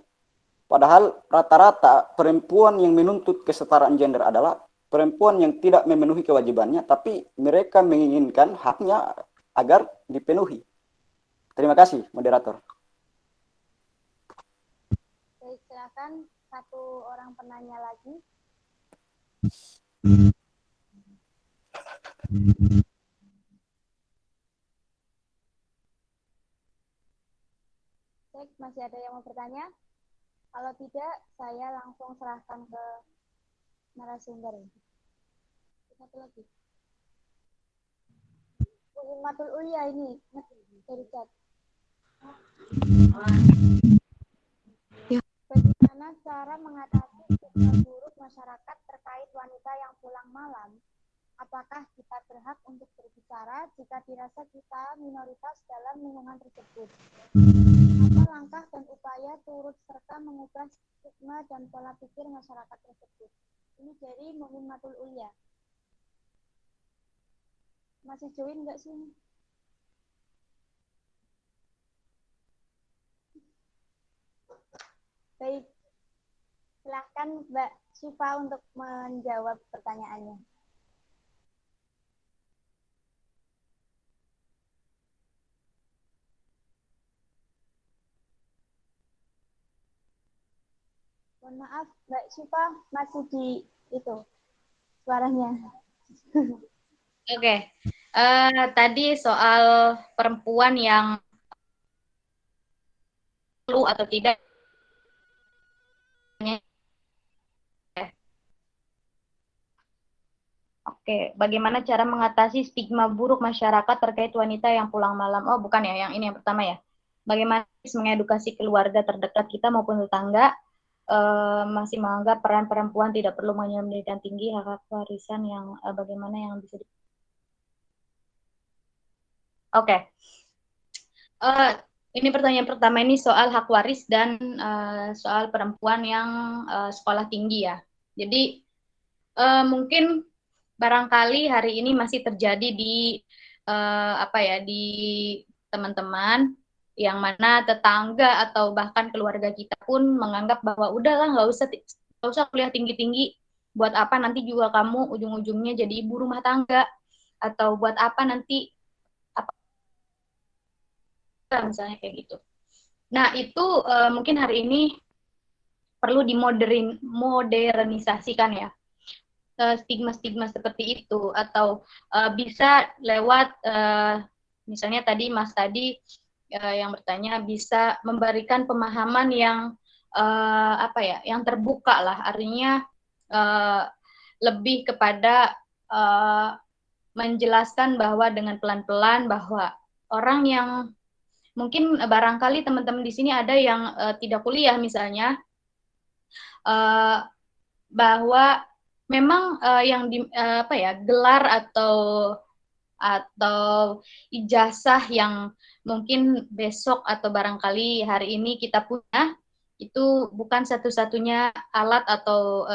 Padahal rata-rata perempuan yang menuntut kesetaraan gender adalah perempuan yang tidak memenuhi kewajibannya, tapi mereka menginginkan haknya agar dipenuhi. Terima kasih, moderator. Baik, silakan satu orang penanya lagi. Cek, masih ada yang mau bertanya? Kalau tidak, saya langsung serahkan ke narasumber. Satu lagi. Muhimmatul Ulia ini dari chat. Bagaimana cara mengatasi stigma buruk masyarakat terkait wanita yang pulang malam? Apakah kita berhak untuk berbicara jika dirasa kita minoritas dalam lingkungan tersebut? Apa langkah dan upaya turut serta mengubah stigma dan pola pikir masyarakat tersebut? Ini dari Muhimmatul Ulia. Masih join nggak sih? Baik, silahkan Mbak Syifa untuk menjawab pertanyaannya. Mohon maaf, Mbak Syifa masih di itu suaranya. Oke. Tadi soal perempuan yang perlu atau tidak. Oke, bagaimana cara mengatasi stigma buruk masyarakat terkait wanita yang pulang malam? Oh, bukan ya, yang ini yang pertama ya. Bagaimana mengedukasi keluarga terdekat kita maupun tetangga masih menganggap peran perempuan tidak perlu menyembunyikan tinggi hak warisan yang bagaimana yang bisa Oke. Ini pertanyaan pertama ini soal hak waris dan soal perempuan yang sekolah tinggi ya. Jadi mungkin barangkali hari ini masih terjadi di di teman-teman yang mana tetangga atau bahkan keluarga kita pun menganggap bahwa udahlah nggak usah kuliah tinggi-tinggi, buat apa nanti juga kamu ujung-ujungnya jadi ibu rumah tangga, atau buat apa nanti misalnya kayak gitu. Nah itu mungkin hari ini perlu dimodernisasikan ya, stigma-stigma seperti itu, atau bisa lewat misalnya tadi Mas tadi yang bertanya bisa memberikan pemahaman yang yang terbuka lah, artinya lebih kepada menjelaskan bahwa dengan pelan-pelan bahwa orang yang mungkin barangkali teman-teman di sini ada yang tidak kuliah misalnya, bahwa memang yang gelar atau ijazah yang mungkin besok atau barangkali hari ini kita punya itu bukan satu-satunya alat atau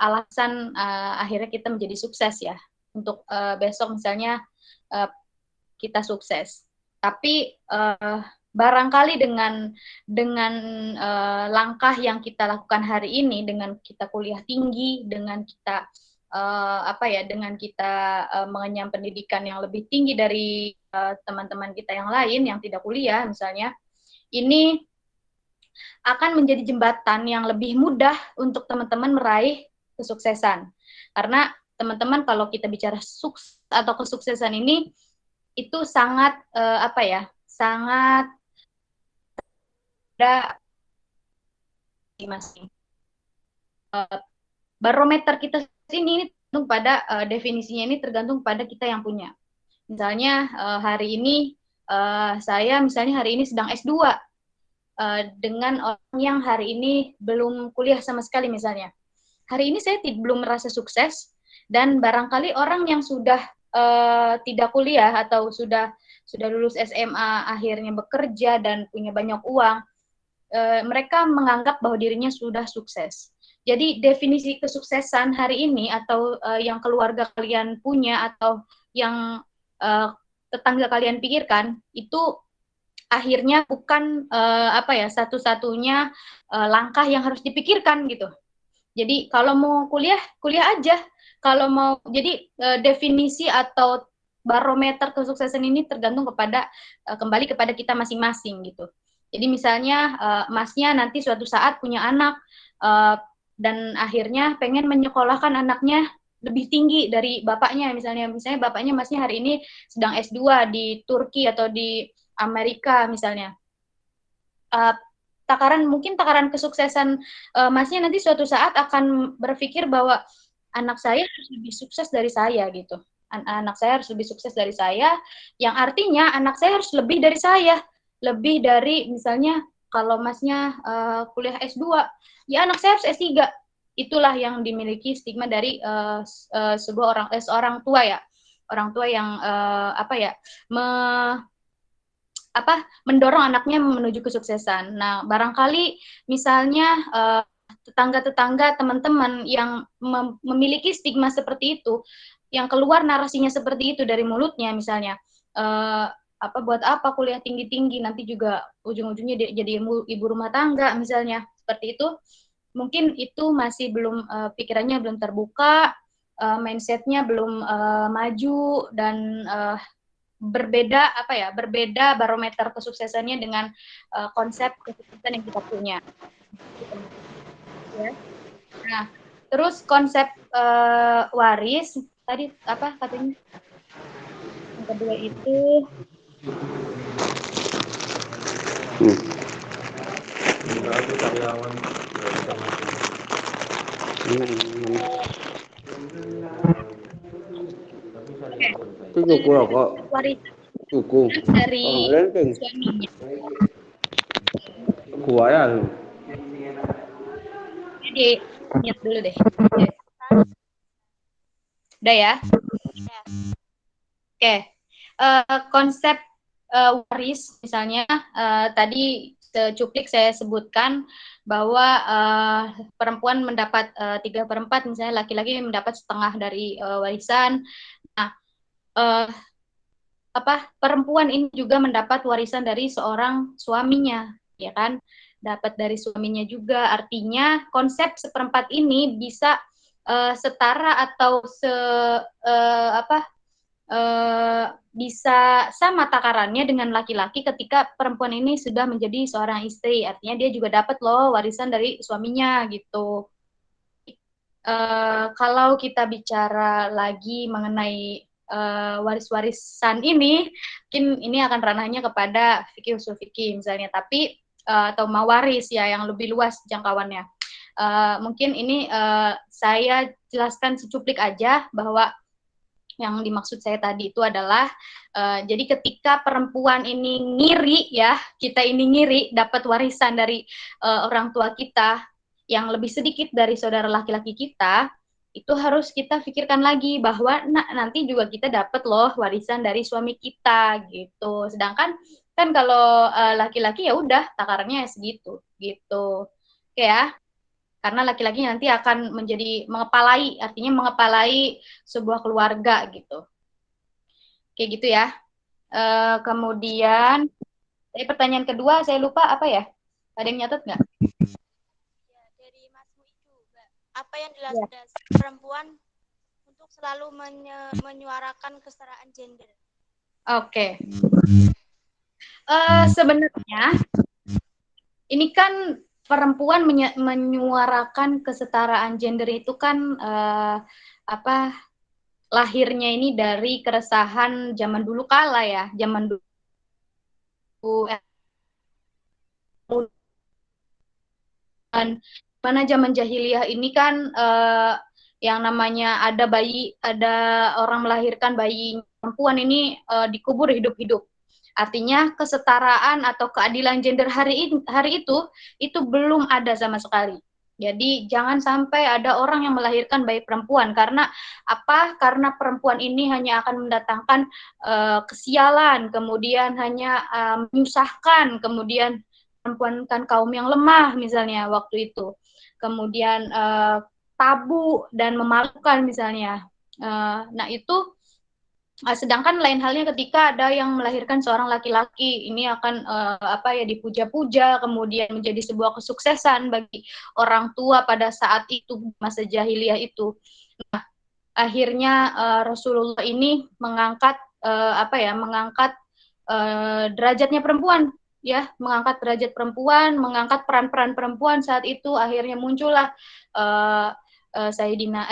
alasan akhirnya kita menjadi sukses ya untuk besok misalnya kita sukses. Tapi barangkali dengan langkah yang kita lakukan hari ini, dengan kita kuliah tinggi, dengan kita apa ya, dengan kita mengenyam pendidikan yang lebih tinggi dari teman-teman kita yang lain yang tidak kuliah misalnya, ini akan menjadi jembatan yang lebih mudah untuk teman-teman meraih kesuksesan. Karena teman-teman kalau kita bicara sukses atau kesuksesan ini itu sangat apa ya, sangat ada masing. Barometer kita ini tergantung pada definisinya, ini tergantung pada kita yang punya. Misalnya hari ini saya misalnya hari ini sedang S2 dengan orang yang hari ini belum kuliah sama sekali misalnya. Hari ini saya belum merasa sukses, dan barangkali orang yang sudah tidak kuliah atau sudah lulus SMA akhirnya bekerja dan punya banyak uang, mereka menganggap bahwa dirinya sudah sukses. Jadi definisi kesuksesan hari ini atau yang keluarga kalian punya atau yang tetangga kalian pikirkan itu akhirnya bukan apa ya, satu-satunya langkah yang harus dipikirkan gitu. Jadi kalau mau kuliah, kuliah aja. Kalau mau, jadi definisi atau barometer kesuksesan ini tergantung kepada kembali kepada kita masing-masing gitu. Jadi misalnya masnya nanti suatu saat punya anak dan akhirnya pengen menyekolahkan anaknya lebih tinggi dari bapaknya, misalnya bapaknya masnya hari ini sedang S2 di Turki atau di Amerika misalnya. Mungkin takaran kesuksesan masnya nanti suatu saat akan berpikir bahwa anak saya harus lebih sukses dari saya gitu. Anak saya harus lebih sukses dari saya, yang artinya anak saya harus lebih dari saya. Lebih dari misalnya kalau masnya kuliah S2, ya anak saya harus S3. Itulah yang dimiliki stigma dari seorang tua ya. Orang tua yang apa ya, mendorong anaknya menuju kesuksesan. Nah, barangkali misalnya tetangga-tetangga, teman-teman yang memiliki stigma seperti itu, yang keluar narasinya seperti itu dari mulutnya misalnya, buat apa kuliah tinggi-tinggi, nanti juga ujung-ujungnya jadi ibu rumah tangga misalnya, seperti itu. Mungkin itu masih belum, pikirannya belum terbuka, mindsetnya belum maju, dan berbeda barometer kesuksesannya dengan konsep kesuksesan yang kita punya. Ya. Nah, terus konsep waris tadi apa katanya? Yang kedua itu Cái ruột của kok waris cukup. dari Lenteng. suaminya. Gua ya. Jadi lihat dulu deh. Udah ya? Oke. Konsep waris misalnya tadi cuplik saya sebutkan bahwa perempuan mendapat 3/4, misalnya laki-laki mendapat setengah dari warisan. Nah, perempuan ini juga mendapat warisan dari seorang suaminya, ya kan? Dapat dari suaminya juga, artinya konsep seperempat ini bisa setara atau bisa sama takarannya dengan laki-laki ketika perempuan ini sudah menjadi seorang istri, artinya dia juga dapat loh warisan dari suaminya gitu. Kalau kita bicara lagi mengenai waris-warisan ini, mungkin ini akan ranahnya kepada fikih usul fikih misalnya, tapi atau mawaris ya yang lebih luas jangkauannya. Mungkin ini saya jelaskan secuplik aja bahwa yang dimaksud saya tadi itu adalah jadi ketika perempuan ini ngiri ya, kita ini ngiri dapat warisan dari orang tua kita yang lebih sedikit dari saudara laki-laki kita, itu harus kita pikirkan lagi bahwa nanti juga kita dapat loh warisan dari suami kita gitu. Sedangkan kan kalau laki-laki ya udah takarannya segitu gitu. Oke ya. Karena laki-laki nanti akan menjadi mengepalai, artinya mengepalai sebuah keluarga gitu. Kayak gitu ya. Kemudian pertanyaan kedua saya lupa apa ya? Ada yang nyatet nggak? Ya, dari Mas Mu itu, Mbak. Apa yang dilakukan perempuan untuk selalu menyuarakan kesetaraan gender. Oke. Sebenarnya ini kan perempuan menyuarakan kesetaraan gender itu kan lahirnya ini dari keresahan zaman dulu kala ya, zaman dulu mana zaman jahiliyah ini kan yang namanya ada orang melahirkan bayi perempuan ini dikubur hidup-hidup. Artinya kesetaraan atau keadilan gender hari itu belum ada sama sekali. Jadi jangan sampai ada orang yang melahirkan bayi perempuan karena apa? Karena perempuan ini hanya akan mendatangkan kesialan, kemudian hanya menyusahkan, kemudian perempuan kan kaum yang lemah misalnya waktu itu. Kemudian tabu dan memalukan misalnya. Nah itu sedangkan lain halnya ketika ada yang melahirkan seorang laki-laki, ini akan dipuja-puja, kemudian menjadi sebuah kesuksesan bagi orang tua pada saat itu, masa jahiliyah itu. Nah, akhirnya Rasulullah ini mengangkat derajatnya perempuan, ya, mengangkat derajat perempuan, mengangkat peran-peran perempuan. Saat itu akhirnya muncullah Sayyidatina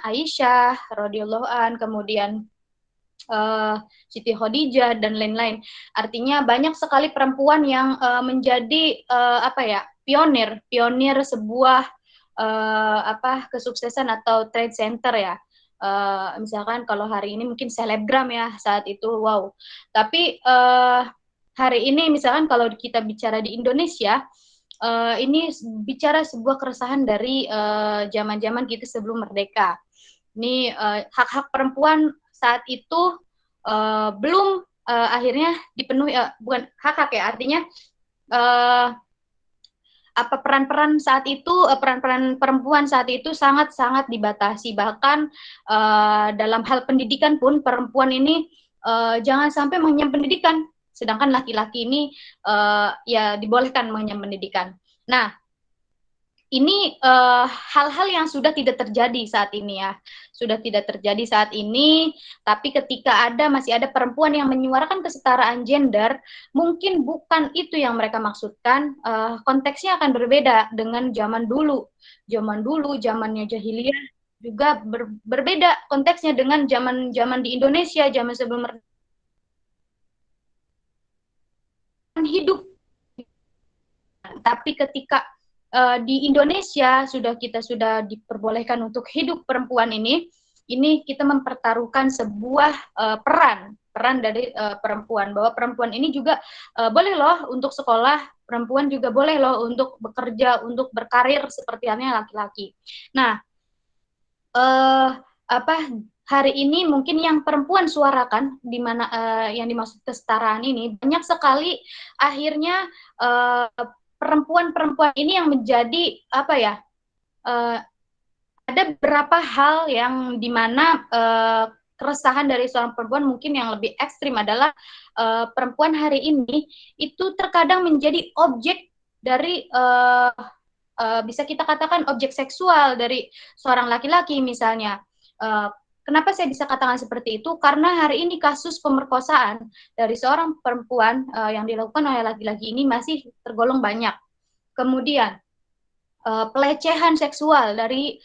Aisyah radhiyallahu an, kemudian Siti Khadijah dan lain-lain. Artinya banyak sekali perempuan yang menjadi pionir sebuah kesuksesan atau trade center ya. Misalkan kalau hari ini mungkin selebgram ya, saat itu wow. Tapi hari ini misalkan kalau kita bicara di Indonesia, ini bicara sebuah keresahan dari zaman-zaman kita sebelum merdeka. Ini hak-hak perempuan saat itu belum akhirnya dipenuhi, bukan hak-hak ya, artinya peran-peran saat itu, peran-peran perempuan saat itu sangat-sangat dibatasi. Bahkan dalam hal pendidikan pun perempuan ini jangan sampai mengenyam pendidikan, sedangkan laki-laki ini ya dibolehkan mengenyam pendidikan. Nah, ini hal-hal yang sudah tidak terjadi saat ini ya, sudah tidak terjadi saat ini. Tapi ketika masih ada perempuan yang menyuarakan kesetaraan gender, mungkin bukan itu yang mereka maksudkan. Konteksnya akan berbeda dengan zaman dulu. Zamannya jahiliyah juga berbeda konteksnya dengan zaman di Indonesia, zaman sebelum hidup. Tapi ketika di Indonesia kita sudah diperbolehkan untuk hidup perempuan ini kita mempertaruhkan sebuah peran dari perempuan, bahwa perempuan ini juga boleh loh untuk sekolah, perempuan juga boleh loh untuk bekerja, untuk berkarir seperti halnya laki-laki. Nah, hari ini mungkin yang perempuan suarakan, di mana yang dimaksud kesetaraan ini, banyak sekali akhirnya perempuan-perempuan ini yang menjadi ada beberapa hal yang dimana keresahan dari seorang perempuan mungkin yang lebih ekstrim adalah perempuan hari ini itu terkadang menjadi objek dari bisa kita katakan objek seksual dari seorang laki-laki misalnya. Kenapa saya bisa katakan seperti itu? Karena hari ini kasus pemerkosaan dari seorang perempuan yang dilakukan oleh laki-laki ini masih tergolong banyak. Kemudian pelecehan seksual dari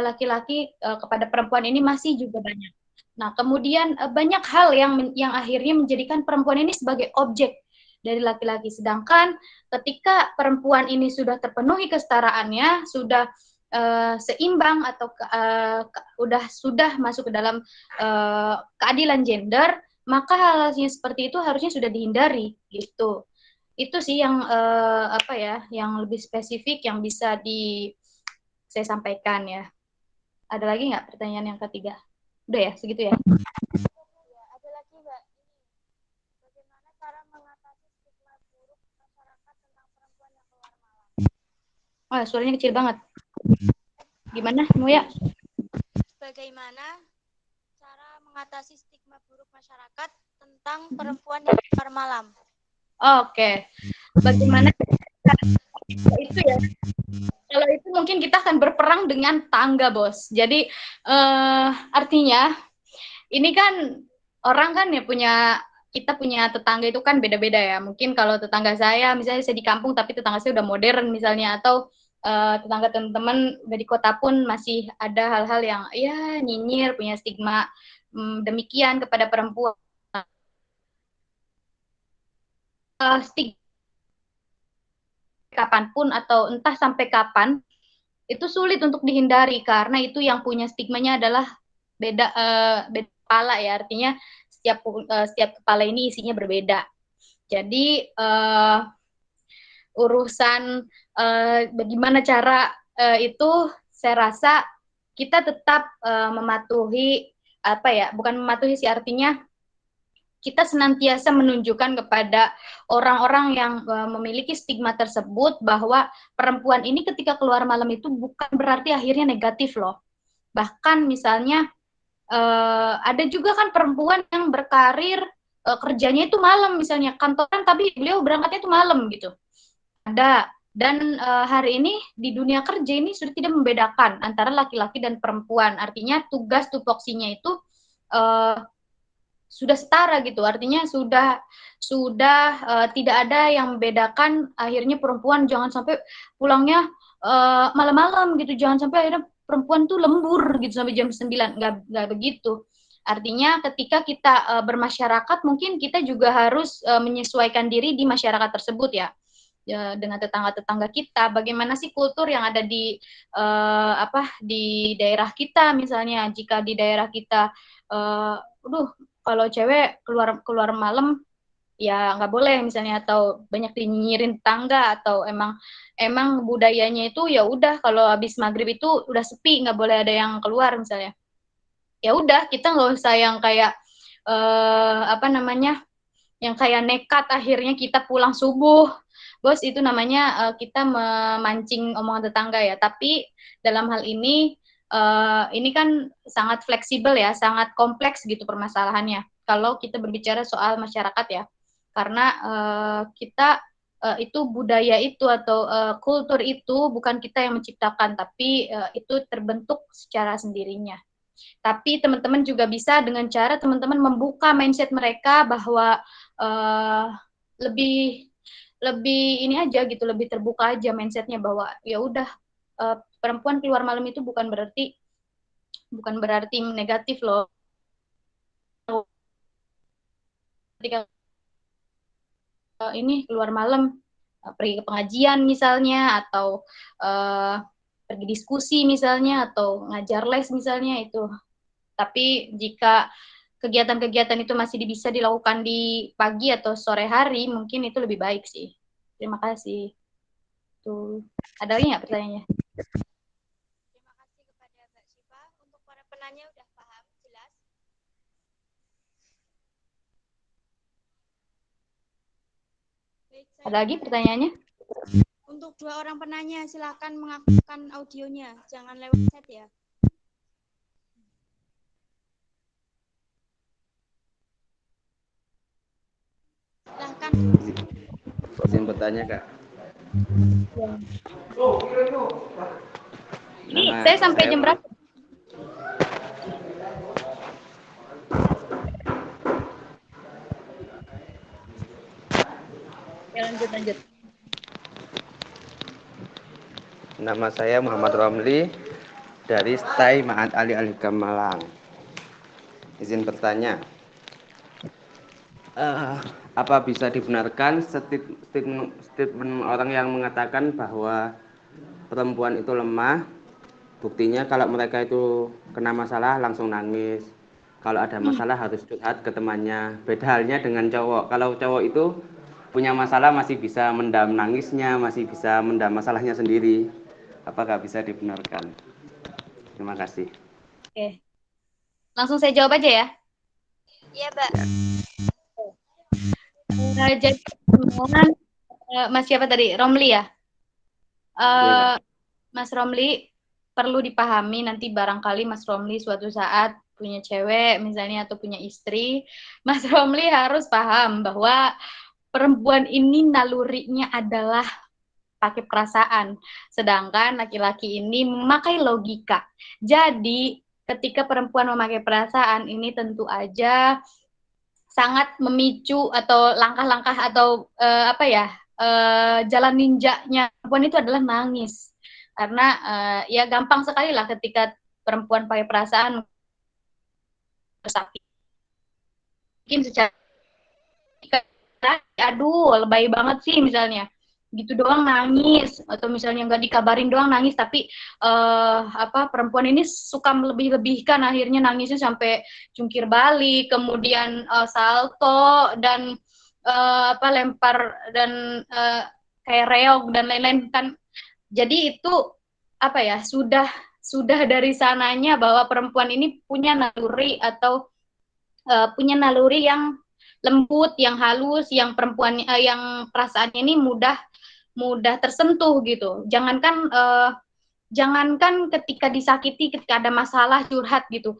laki-laki kepada perempuan ini masih juga banyak. Nah, kemudian banyak hal yang akhirnya menjadikan perempuan ini sebagai objek dari laki-laki. Sedangkan ketika perempuan ini sudah terpenuhi kesetaraannya, sudah seimbang atau sudah masuk ke dalam keadilan gender, maka hal-hal seperti itu harusnya sudah dihindari gitu. Itu sih yang yang lebih spesifik yang bisa saya sampaikan ya. Ada lagi nggak pertanyaan yang ketiga? Udah ya, segitu ya. Ada lagi Mbak, bagaimana cara mengatasi stigma buruk masyarakat tentang perempuan yang keluar malam? Oh, suaranya kecil banget. Gimana, Muya? Bagaimana cara mengatasi stigma buruk masyarakat tentang perempuan yang keluar malam? Oke. Bagaimana itu ya? kalau itu mungkin kita akan berperang dengan tangga, Bos. Jadi artinya ini kan orang kan ya kita punya tetangga itu kan beda-beda ya. Mungkin kalau tetangga saya, misalnya saya di kampung tapi tetangga saya udah modern misalnya, atau tetangga teman-teman udah di kota pun masih ada hal-hal yang ya nyinyir, punya stigma demikian kepada perempuan. Stigma kapanpun atau entah sampai kapan itu sulit untuk dihindari karena itu yang punya stigmanya adalah beda kepala ya, artinya setiap kepala ini isinya berbeda. Jadi urusan bagaimana cara itu saya rasa kita tetap mematuhi bukan mematuhi sih, artinya kita senantiasa menunjukkan kepada orang-orang yang memiliki stigma tersebut bahwa perempuan ini ketika keluar malam itu bukan berarti akhirnya negatif loh. Bahkan misalnya ada juga kan perempuan yang berkarir kerjanya itu malam, misalnya kantoran tapi beliau berangkatnya itu malam gitu. Ada. Dan hari ini di dunia kerja ini sudah tidak membedakan antara laki-laki dan perempuan. Artinya tugas tupoksinya itu sudah setara gitu. Artinya sudah tidak ada yang membedakan. Akhirnya perempuan jangan sampai pulangnya malam-malam gitu. Jangan sampai akhirnya perempuan tuh lembur gitu sampai jam 9. Nggak begitu. Artinya ketika kita bermasyarakat mungkin kita juga harus menyesuaikan diri di masyarakat tersebut ya. Dengan tetangga-tetangga kita, bagaimana sih kultur yang ada di di daerah kita misalnya. Jika di daerah kita kalau cewek keluar malam ya nggak boleh misalnya, atau banyak dinyinyirin tetangga, atau emang budayanya itu ya udah kalau habis maghrib itu udah sepi, nggak boleh ada yang keluar misalnya. Ya udah, kita nggak usah yang kayak yang kayak nekat akhirnya kita pulang subuh. Bos, itu namanya kita memancing omongan tetangga ya. Tapi dalam hal ini kan sangat fleksibel ya, sangat kompleks gitu permasalahannya. Kalau kita berbicara soal masyarakat ya, karena kita itu budaya itu atau kultur itu bukan kita yang menciptakan, tapi itu terbentuk secara sendirinya. Tapi teman-teman juga bisa dengan cara teman-teman membuka mindset mereka bahwa lebih ini aja gitu, lebih terbuka aja mindsetnya bahwa ya udah perempuan keluar malam itu bukan berarti negatif loh. Ketika ini keluar malam pergi ke pengajian misalnya, atau pergi diskusi misalnya, atau ngajar les misalnya itu. Tapi jika kegiatan-kegiatan itu masih bisa dilakukan di pagi atau sore hari, mungkin itu lebih baik sih. Terima kasih. Tuh. Ada lagi nggak pertanyaannya? Terima kasih kepada Mbak Syifa. Untuk para penanya udah paham, jelas? Baik, Ada lagi pertanyaannya? Untuk 2 orang penanya, silakan mengaktifkan audionya. Jangan lewat chat ya. Silahkan. Izin bertanya, Kak. Ini saya sampai jam berapa? Ya, lanjut. Nama saya Muhammad Romli dari Stai Ma'at Ali Al-Hikam Malang. Izin bertanya, apa bisa dibenarkan statement orang yang mengatakan bahwa perempuan itu lemah? Buktinya kalau mereka itu kena masalah langsung nangis. Kalau ada masalah harus curhat ke temannya. Beda halnya dengan cowok. Kalau cowok itu punya masalah masih bisa mendam nangisnya, masih bisa mendam masalahnya sendiri. Apakah bisa dibenarkan? Terima kasih. Oke. Langsung saya jawab aja ya. Iya, Mbak. Jadi Mas siapa tadi? Romli ya? Mas Romli, perlu dipahami nanti barangkali Mas Romli suatu saat punya cewek misalnya atau punya istri, Mas Romli harus paham bahwa perempuan ini nalurinya adalah pakai perasaan, sedangkan laki-laki ini memakai logika. Jadi ketika perempuan memakai perasaan ini tentu aja sangat memicu atau langkah-langkah atau jalan ninjanya perempuan itu adalah nangis. Karena ya gampang sekali lah ketika perempuan pakai perasaan bersakit. Mungkin secara aduh lebay banget sih misalnya gitu doang nangis, atau misalnya nggak dikabarin doang nangis, tapi perempuan ini suka melebih-lebihkan, akhirnya nangisnya sampai jungkir balik, kemudian salto dan lempar dan kayak reog dan lain-lain kan. Jadi itu sudah dari sananya bahwa perempuan ini punya naluri atau punya naluri yang lembut, yang halus, yang perempuan yang perasaannya ini mudah tersentuh gitu. Jangankan ketika disakiti, ketika ada masalah curhat gitu.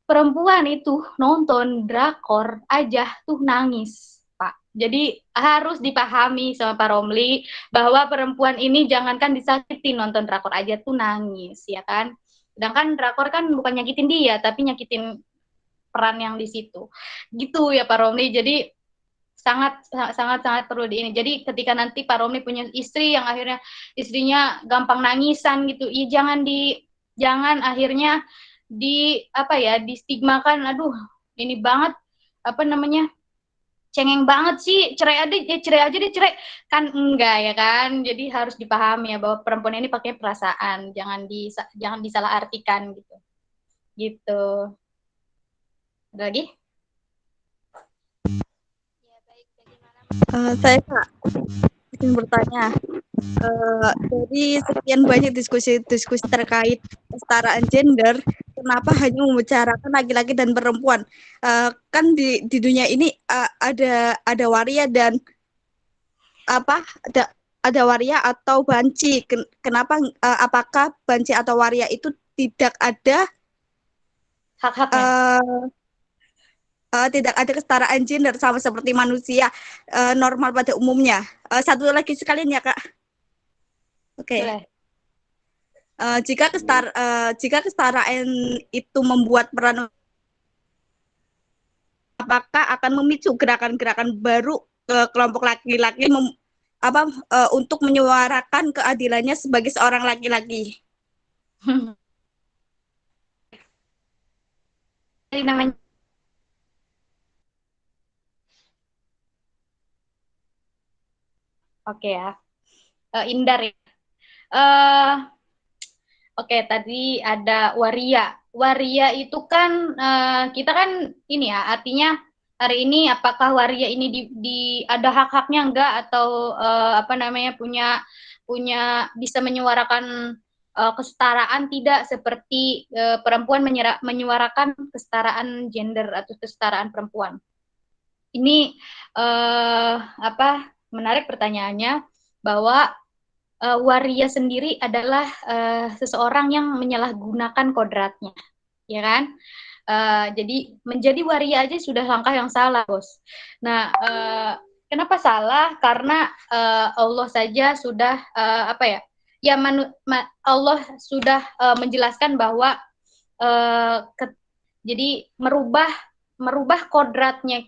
Perempuan itu nonton drakor aja tuh nangis, Pak. Jadi harus dipahami sama Pak Romli bahwa perempuan ini jangankan disakiti, nonton drakor aja tuh nangis, ya kan? Sedangkan drakor kan bukan nyakitin dia, tapi nyakitin peran yang di situ. Gitu ya Pak Romli. Jadi sangat perlu di ini. Jadi ketika nanti Pak Romli punya istri yang akhirnya istrinya gampang nangisan gitu, ya jangan akhirnya distigmakan, aduh ini banget cengeng banget sih, cerai aja deh kan, enggak ya kan. Jadi harus dipahami ya bahwa perempuan ini pakai perasaan, jangan disalahartikan gitu. Ada lagi? Saya Kak ingin bertanya, dari sekian banyak diskusi terkait kesetaraan gender, kenapa hanya membicarakan laki-laki dan perempuan? Kan di dunia ini ada waria dan ada waria atau banci. Kenapa apakah banci atau waria itu tidak ada hak-haknya? Tidak ada kesetaraan gender sama seperti manusia normal pada umumnya. Satu lagi sekalian ya Kak. Oke. Jika kesetaraan itu membuat peran, apakah akan memicu gerakan-gerakan baru kelompok laki-laki untuk menyuarakan keadilannya sebagai seorang laki-laki? Namanya oke ya, Indar ya. Oke, tadi ada waria. Waria itu kan kita kan ini ya, artinya hari ini apakah waria ini ada hak-haknya enggak, atau punya bisa menyuarakan kesetaraan tidak, seperti perempuan menyuarakan kesetaraan gender atau kesetaraan perempuan. Ini menarik pertanyaannya, bahwa waria sendiri adalah seseorang yang menyalahgunakan kodratnya, ya kan? Jadi menjadi waria aja sudah langkah yang salah, Bos. Nah, kenapa salah? Karena Allah saja sudah Allah sudah menjelaskan bahwa jadi merubah kodratnya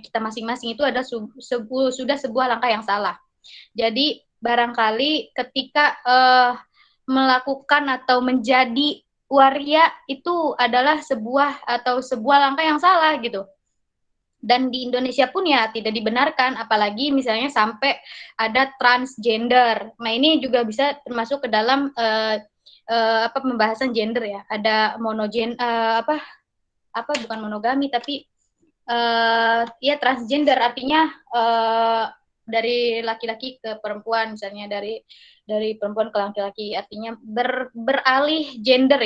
kita masing-masing itu ada sudah sebuah langkah yang salah. Jadi barangkali ketika melakukan atau menjadi waria itu adalah sebuah langkah yang salah gitu. Dan di Indonesia pun ya tidak dibenarkan, apalagi misalnya sampai ada transgender. Nah, ini juga bisa termasuk ke dalam pembahasan gender ya. Ada bukan monogami, tapi ya transgender, artinya dari laki-laki ke perempuan, misalnya dari perempuan ke laki-laki, artinya beralih gender.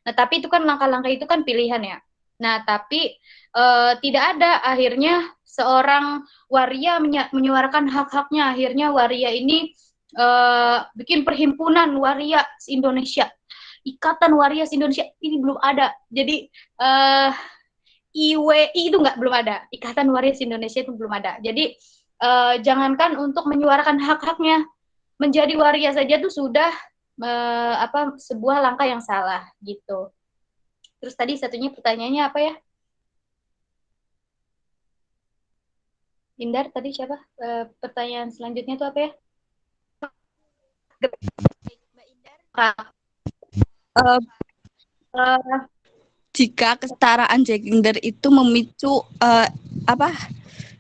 Nah, tapi itu kan langkah-langkah itu kan pilihan ya. Nah, tapi tidak ada akhirnya seorang waria menyuarakan hak-haknya. Akhirnya waria ini bikin perhimpunan waria Indonesia, Ikatan Waria Indonesia, ini belum ada. Jadi IWI itu belum ada, Ikatan Waria Indonesia itu belum ada. Jadi jangankan untuk menyuarakan hak-haknya, menjadi waria saja tuh sudah sebuah langkah yang salah gitu. Terus tadi satunya pertanyaannya apa ya? Indar tadi siapa? Pertanyaan selanjutnya itu apa ya? Eh, eh, jika kesetaraan gender itu memicu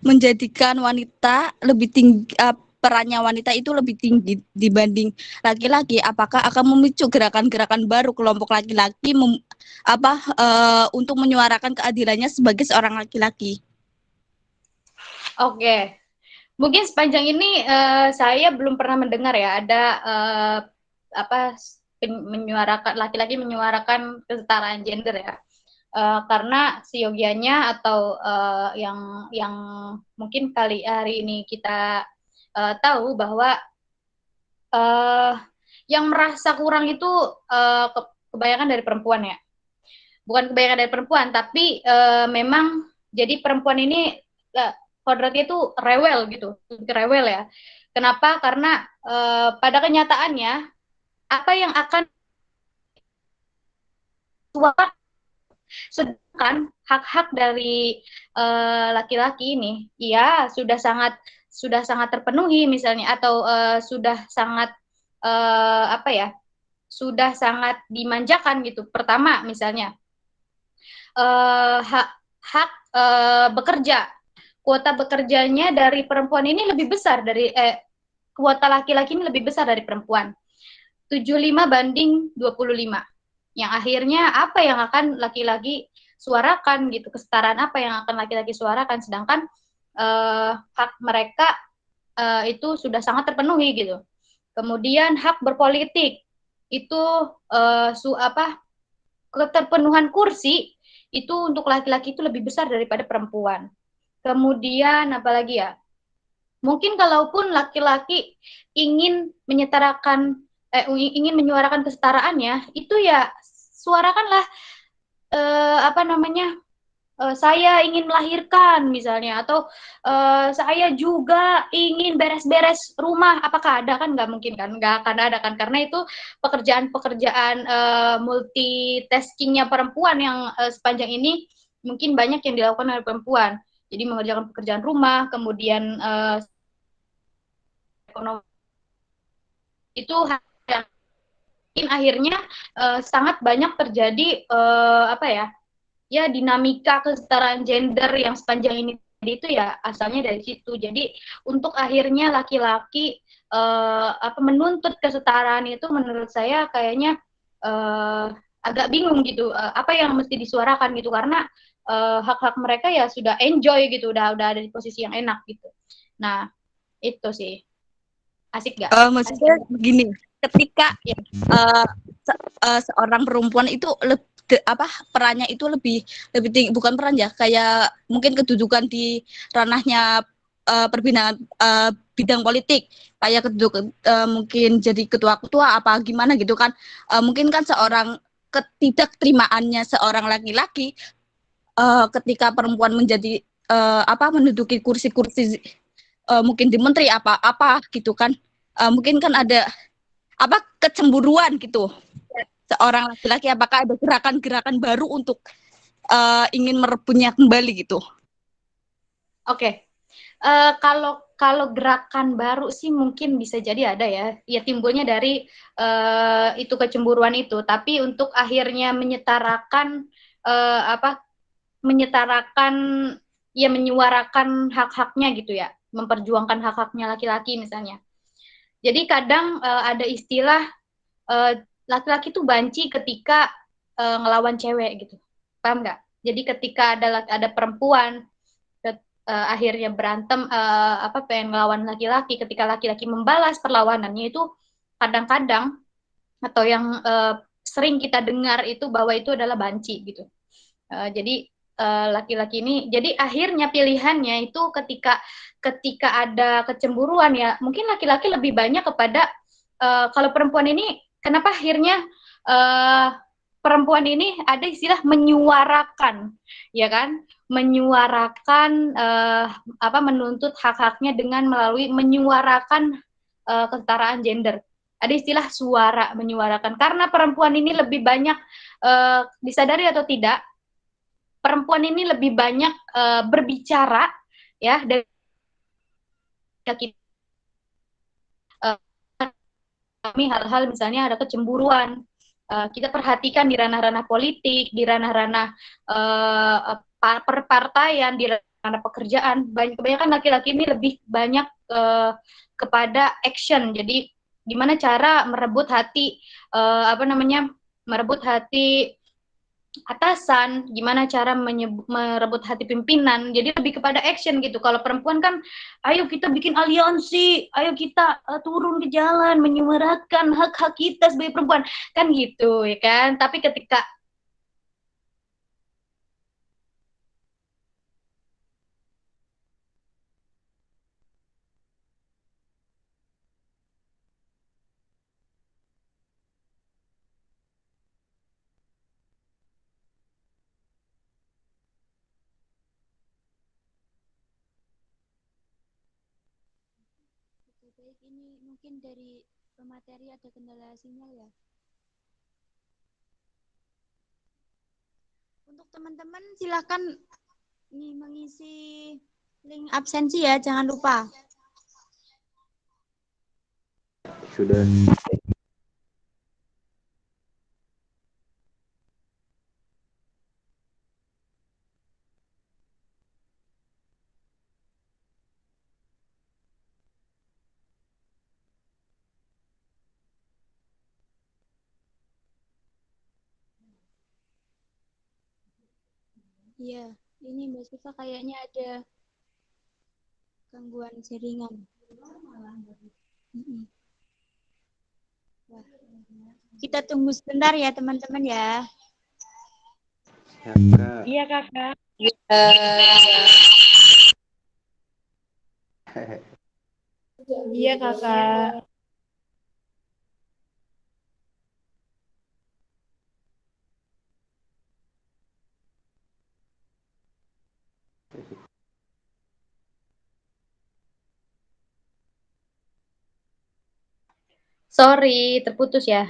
menjadikan wanita lebih tinggi, perannya wanita itu lebih tinggi dibanding laki-laki, apakah akan memicu gerakan-gerakan baru kelompok laki-laki untuk menyuarakan keadilannya sebagai seorang laki-laki? Oke, mungkin sepanjang ini saya belum pernah mendengar ya ada menyuarakan laki-laki menyuarakan kesetaraan gender ya. Karena siogianya atau yang mungkin kali hari ini kita tahu bahwa yang merasa kurang itu kebanyakan dari perempuan ya. Bukan kebanyakan dari perempuan, tapi memang jadi perempuan ini kodratnya itu rewel gitu, rewel ya. Kenapa? Karena pada kenyataannya apa yang akan sedangkan hak-hak dari laki-laki ini ya sudah sangat terpenuhi misalnya, atau sudah sangat sudah sangat dimanjakan gitu. Pertama misalnya hak bekerja, kuota bekerjanya dari perempuan ini lebih besar dari kuota laki-laki ini lebih besar dari perempuan, 75 banding 25. Yang akhirnya apa yang akan laki-laki suarakan gitu, kesetaraan apa yang akan laki-laki suarakan, sedangkan hak mereka itu sudah sangat terpenuhi gitu. Kemudian hak berpolitik itu keterpenuhan kursi itu untuk laki-laki itu lebih besar daripada perempuan. Kemudian apalagi ya, mungkin kalaupun laki-laki ingin menyuarakan kesetaraannya, itu ya suarakanlah saya ingin melahirkan misalnya, atau saya juga ingin beres-beres rumah. Apakah ada? Kan nggak mungkin kan, nggak akan ada kan, karena itu pekerjaan-pekerjaan multitaskingnya perempuan yang sepanjang ini mungkin banyak yang dilakukan oleh perempuan. Jadi mengerjakan pekerjaan rumah, kemudian ekonomi itu yang akhirnya sangat banyak terjadi dinamika kesetaraan gender yang sepanjang ini itu ya asalnya dari situ. Jadi untuk akhirnya laki-laki menuntut kesetaraan itu menurut saya kayaknya agak bingung gitu, apa yang mesti disuarakan gitu, karena hak-hak mereka ya sudah enjoy gitu, udah ada di posisi yang enak gitu. Nah itu sih, asik gak? Maksudnya begini, ketika seorang perempuan itu perannya itu lebih tinggi, bukan peran ya, kayak mungkin kedudukan di ranahnya perbinaan bidang politik, kayak kedudukan mungkin jadi ketua-ketua apa gimana gitu kan, mungkin kan seorang ketidakterimaannya seorang laki-laki ketika perempuan menjadi menduduki kursi-kursi mungkin di menteri apa gitu kan, mungkin kan ada kecemburuan gitu seorang laki-laki, apakah ada gerakan-gerakan baru untuk ingin merebutnya kembali gitu? Oke. Kalau gerakan baru sih mungkin bisa jadi ada ya timbulnya dari itu kecemburuan itu, tapi untuk akhirnya menyetarakan menyuarakan hak-haknya gitu ya, memperjuangkan hak-haknya laki-laki misalnya. Jadi kadang ada istilah laki-laki tuh banci ketika ngelawan cewek gitu, paham nggak? Jadi ketika ada perempuan akhirnya berantem pengen ngelawan laki-laki, ketika laki-laki membalas perlawanannya itu kadang-kadang atau yang sering kita dengar itu bahwa itu adalah banci gitu. Jadi laki-laki ini, jadi akhirnya pilihannya itu ketika ada kecemburuan ya, mungkin laki-laki lebih banyak kepada kalau perempuan ini kenapa akhirnya perempuan ini ada istilah menyuarakan, ya kan? Menyuarakan menuntut hak-haknya dengan melalui menyuarakan kesetaraan gender. Ada istilah suara, menyuarakan. Karena perempuan ini lebih banyak disadari atau tidak, perempuan ini lebih banyak berbicara ya dari kami hal-hal misalnya ada kecemburuan. Kita perhatikan di ranah-ranah politik, di ranah-ranah perpartaian, di ranah pekerjaan. Kebanyakan laki-laki ini lebih banyak kepada action. Jadi gimana cara merebut hati merebut hati atasan, gimana cara merebut hati pimpinan. Jadi lebih kepada action gitu. Kalau perempuan kan, ayo kita bikin aliansi, ayo kita turun ke jalan menyuarakan hak-hak kita sebagai perempuan, kan gitu ya kan. Tapi ketika Baik, ini mungkin dari pemateri ada kendala sinyal ya. Untuk teman-teman silakan nih mengisi link absensi ya, jangan lupa. Sudah. Iya, ini Mbak Siva kayaknya ada gangguan jaringan. Wah. Kita tunggu sebentar ya teman-teman ya. Iya kakak. Iya kakak. Sorry, terputus ya.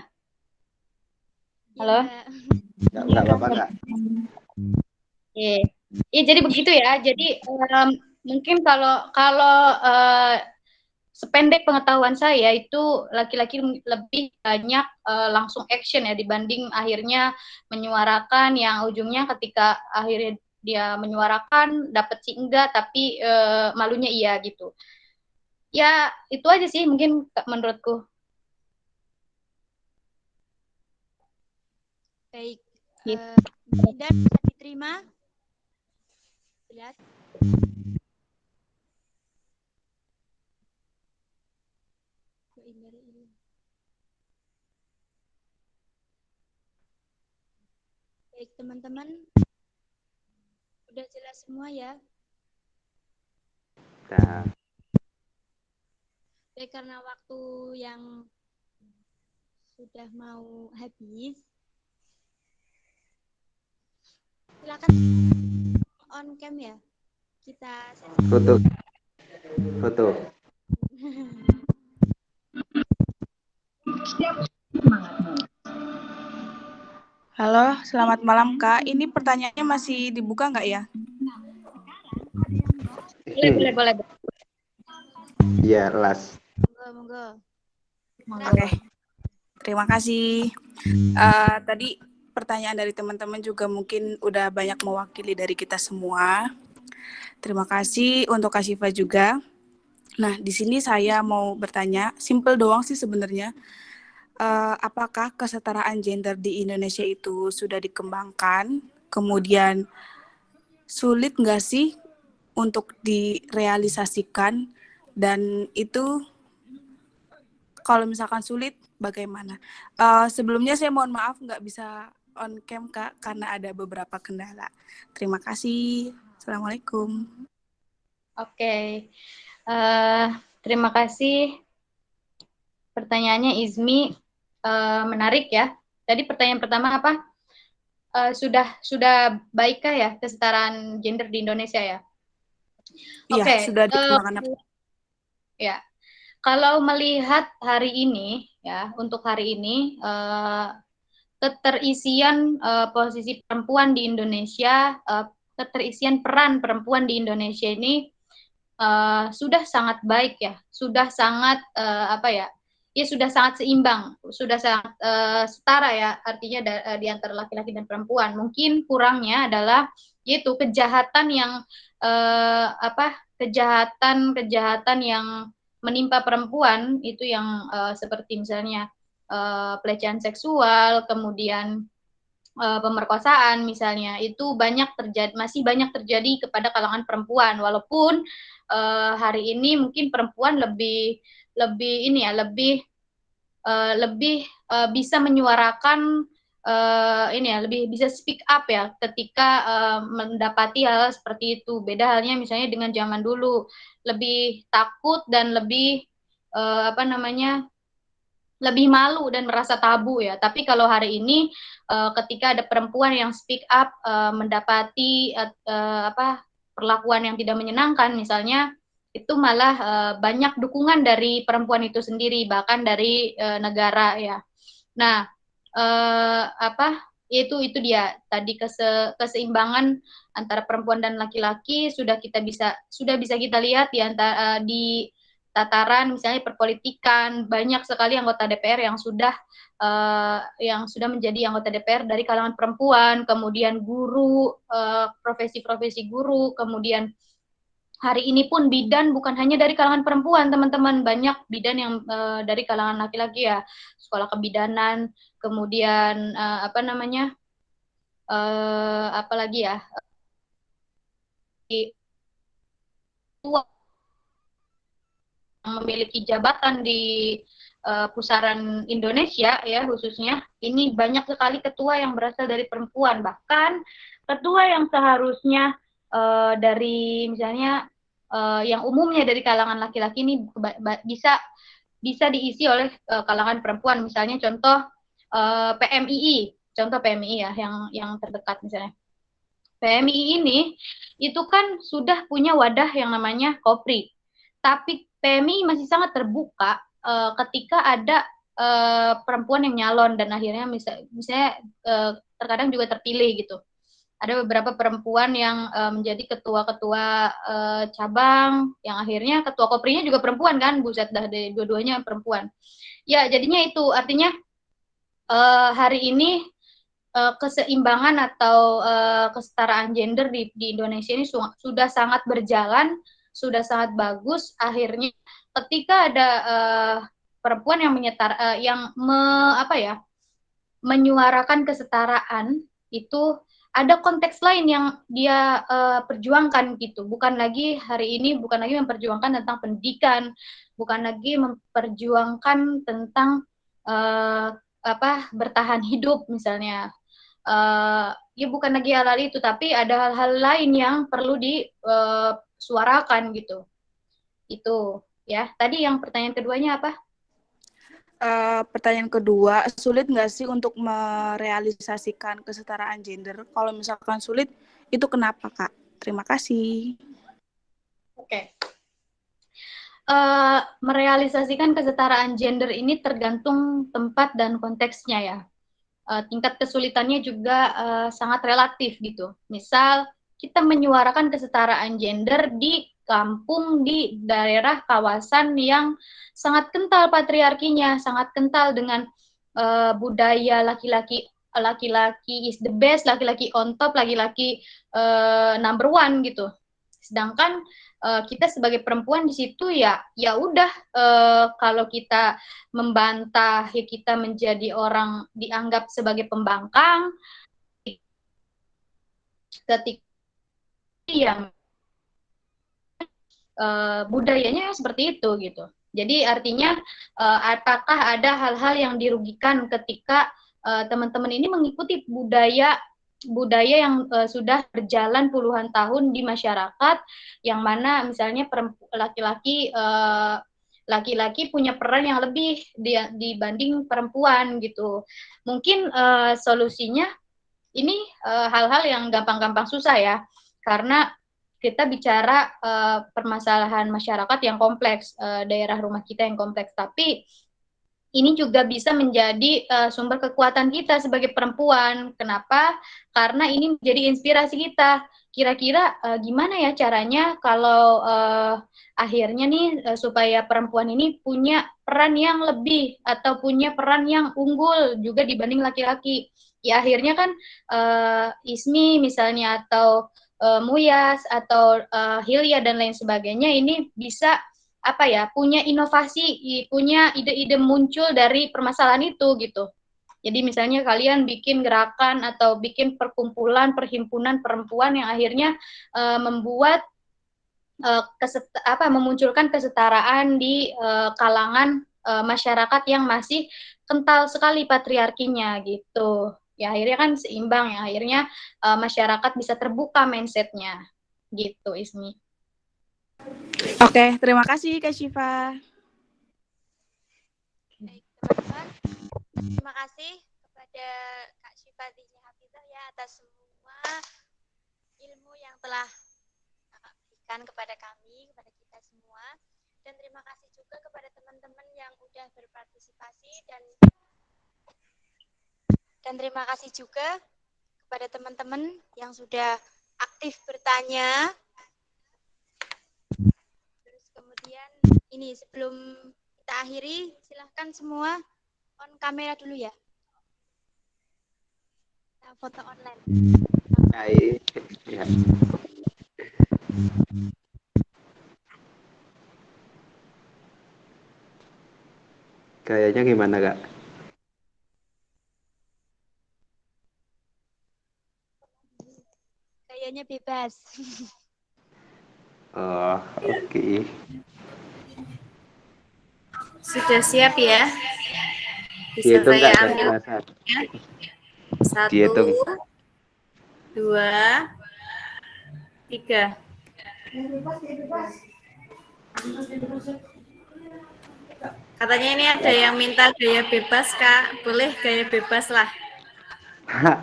Halo? Enggak apa-apa, Kak. Iya, jadi begitu ya. Jadi mungkin kalau sependek pengetahuan saya itu laki-laki lebih banyak langsung action ya dibanding akhirnya menyuarakan yang ujungnya ketika akhirnya dia menyuarakan dapat sih enggak tapi malunya iya gitu. Ya itu aja sih mungkin menurutku. Baik. Gitu. Dan bisa diterima? Lihat. Baik teman-teman, udah jelas semua ya? Nah, Baik, karena waktu yang sudah mau habis, silakan on cam ya. Kita foto. Foto. Halo, selamat malam Kak. Ini pertanyaannya masih dibuka nggak ya? Boleh. Iya, las. Monggo. Oke, terima kasih. Tadi pertanyaan dari teman-teman juga mungkin udah banyak mewakili dari kita semua. Terima kasih untuk Kak Syifa juga. Nah, di sini saya mau bertanya, simple doang sih sebenarnya. Apakah kesetaraan gender di Indonesia itu sudah dikembangkan? Kemudian sulit nggak sih untuk direalisasikan? Dan itu kalau misalkan sulit, bagaimana? Sebelumnya saya mohon maaf nggak bisa on cam Kak, karena ada beberapa kendala. Terima kasih. Assalamualaikum. Oke. Terima kasih. Pertanyaannya Izmi menarik ya. Tadi pertanyaan pertama apa? sudah baikkah ya kesetaraan gender di Indonesia ya? Iya, Oke, sudah dikembangkan. ya. Kalau melihat hari ini ya, untuk hari ini keterisian posisi perempuan di Indonesia, keterisian peran perempuan di Indonesia ini sudah sangat baik ya, sudah sangat sudah sangat seimbang, sudah sangat setara ya, artinya di antara laki-laki dan perempuan. Mungkin kurangnya adalah yaitu kejahatan yang kejahatan yang menimpa perempuan itu yang seperti misalnya pelecehan seksual, kemudian pemerkosaan misalnya, itu masih banyak terjadi kepada kalangan perempuan, walaupun hari ini mungkin perempuan lebih bisa menyuarakan lebih bisa speak up ya ketika mendapati hal seperti itu. Beda halnya misalnya dengan zaman dulu, lebih takut dan lebih lebih malu dan merasa tabu ya. Tapi kalau hari ini ketika ada perempuan yang speak up mendapati perlakuan yang tidak menyenangkan misalnya, itu malah banyak dukungan dari perempuan itu sendiri, bahkan dari negara ya. Nah, itu dia tadi keseimbangan antara perempuan dan laki-laki sudah bisa kita lihat di tataran misalnya perpolitikan. Banyak sekali anggota DPR yang sudah menjadi anggota DPR dari kalangan perempuan, kemudian guru, profesi-profesi guru, kemudian hari ini pun bidan bukan hanya dari kalangan perempuan, teman-teman, banyak bidan yang dari kalangan laki-laki ya, sekolah kebidanan, kemudian apalagi ya, memiliki jabatan di pusaran Indonesia ya khususnya, ini banyak sekali ketua yang berasal dari perempuan, bahkan ketua yang seharusnya dari misalnya yang umumnya dari kalangan laki-laki ini bisa diisi oleh kalangan perempuan, misalnya contoh PMII ya yang terdekat misalnya. PMII ini itu kan sudah punya wadah yang namanya Kopri, tapi PMI masih sangat terbuka ketika ada perempuan yang nyalon dan akhirnya misalnya terkadang juga terpilih gitu. Ada beberapa perempuan yang menjadi ketua-ketua cabang, yang akhirnya ketua Koprinya juga perempuan kan, buset dah, dua-duanya perempuan. Ya, jadinya itu artinya hari ini keseimbangan atau kesetaraan gender di Indonesia ini sudah sangat berjalan, sudah sangat bagus. Akhirnya ketika ada perempuan yang menyuarakan kesetaraan, itu ada konteks lain yang dia perjuangkan gitu. Bukan lagi memperjuangkan tentang pendidikan, bukan lagi memperjuangkan tentang bertahan hidup misalnya. Ya bukan lagi hal-hal itu, tapi ada hal-hal lain yang perlu disuarakan gitu. Itu ya. Tadi yang pertanyaan keduanya apa? Pertanyaan kedua, sulit nggak sih untuk merealisasikan kesetaraan gender? Kalau misalkan sulit, itu kenapa, Kak? Terima kasih. Oke. Merealisasikan kesetaraan gender ini tergantung tempat dan konteksnya ya. Tingkat kesulitannya juga sangat relatif gitu. Misal kita menyuarakan kesetaraan gender di kampung, di daerah kawasan yang sangat kental patriarkinya, sangat kental dengan budaya laki-laki is the best, laki-laki on top, laki-laki number one gitu. Sedangkan kita sebagai perempuan di situ ya udah, kalau kita membantah ya kita menjadi orang dianggap sebagai pembangkang, ketika yang budayanya seperti itu gitu. Jadi artinya apakah ada hal-hal yang dirugikan ketika teman-teman ini mengikuti budaya yang sudah berjalan puluhan tahun di masyarakat, yang mana misalnya laki-laki punya peran yang lebih dibanding perempuan gitu. Mungkin solusinya ini hal-hal yang gampang-gampang susah ya, karena kita bicara permasalahan masyarakat yang kompleks, daerah rumah kita yang kompleks, tapi ini juga bisa menjadi sumber kekuatan kita sebagai perempuan. Kenapa? Karena ini menjadi inspirasi kita. Kira-kira gimana ya caranya kalau akhirnya nih supaya perempuan ini punya peran yang lebih atau punya peran yang unggul juga dibanding laki-laki. Ya akhirnya kan Ismi misalnya atau Muyas atau Hilya dan lain sebagainya ini bisa punya inovasi, punya ide-ide muncul dari permasalahan itu gitu. Jadi misalnya kalian bikin gerakan atau bikin perkumpulan, perhimpunan perempuan yang akhirnya membuat memunculkan kesetaraan di kalangan masyarakat yang masih kental sekali patriarkinya gitu. Ya akhirnya kan seimbang ya, akhirnya masyarakat bisa terbuka mindsetnya gitu, Ismi. Oke, terima kasih Kak Syifa. Baik, teman-teman. Terima kasih kepada Kak Syifa Dini Hafizah ya atas semua ilmu yang telah Kakak berikan kepada kami, kepada kita semua. Dan terima kasih juga kepada teman-teman yang udah berpartisipasi dan terima kasih juga kepada teman-teman yang sudah aktif bertanya. Kemudian ini sebelum kita akhiri, silahkan semua on kamera dulu ya. Kita foto online. Baik. Ya. Kayaknya gimana, Kak? Kayaknya bebas. Oh, oke. Sudah siap ya? Bisa Dihitung, saya Kak, dari ambil kelas 1. ya? 1, Dihitung. 2, 3. Katanya ini ada yang minta gaya bebas, Kak. Boleh gaya bebas lah.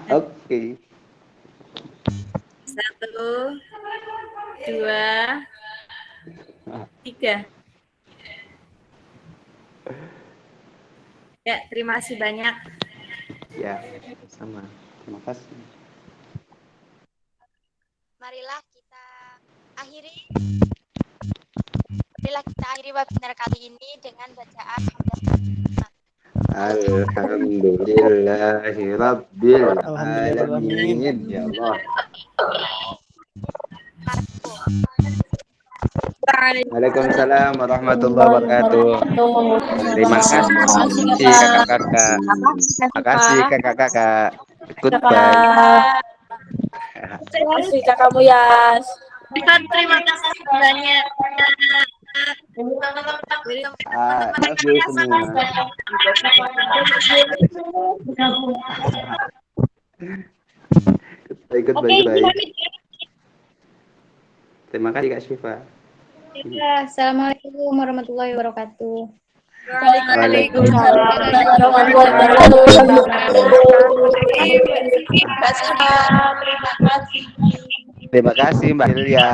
Oke. 1, 2, 3. Ya, terima kasih banyak. Ya, sama. Terima kasih. Marilah kita akhiri webinar kali ini dengan bacaan Alhamdulillahirabbil alamin. Ya Allah. Waalaikumsalam warahmatullahi wabarakatuh. Terima kasih kakak-kakak. Terima kasih kakak-kakak. Goodbye. Terima kasih Kakak Muyas. Terima kasih banyak. Love you semua. Goodbye. Terima kasih Kak Syifa. Ya, assalamualaikum warahmatullahi wabarakatuh. Waalaikumsalam warahmatullahi wabarakatuh. Terima kasih. Terima kasih Mbak Hilya.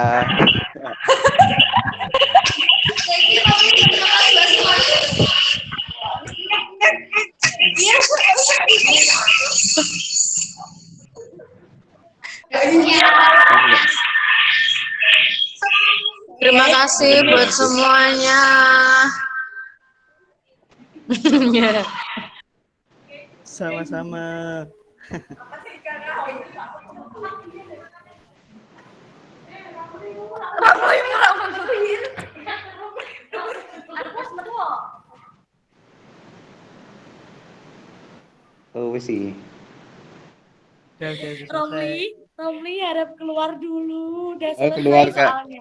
Terima kasih buat semuanya. Sama-sama. Oh, sih. Romli harap keluar dulu. Udah Keluar, selesai Kak. soalnya.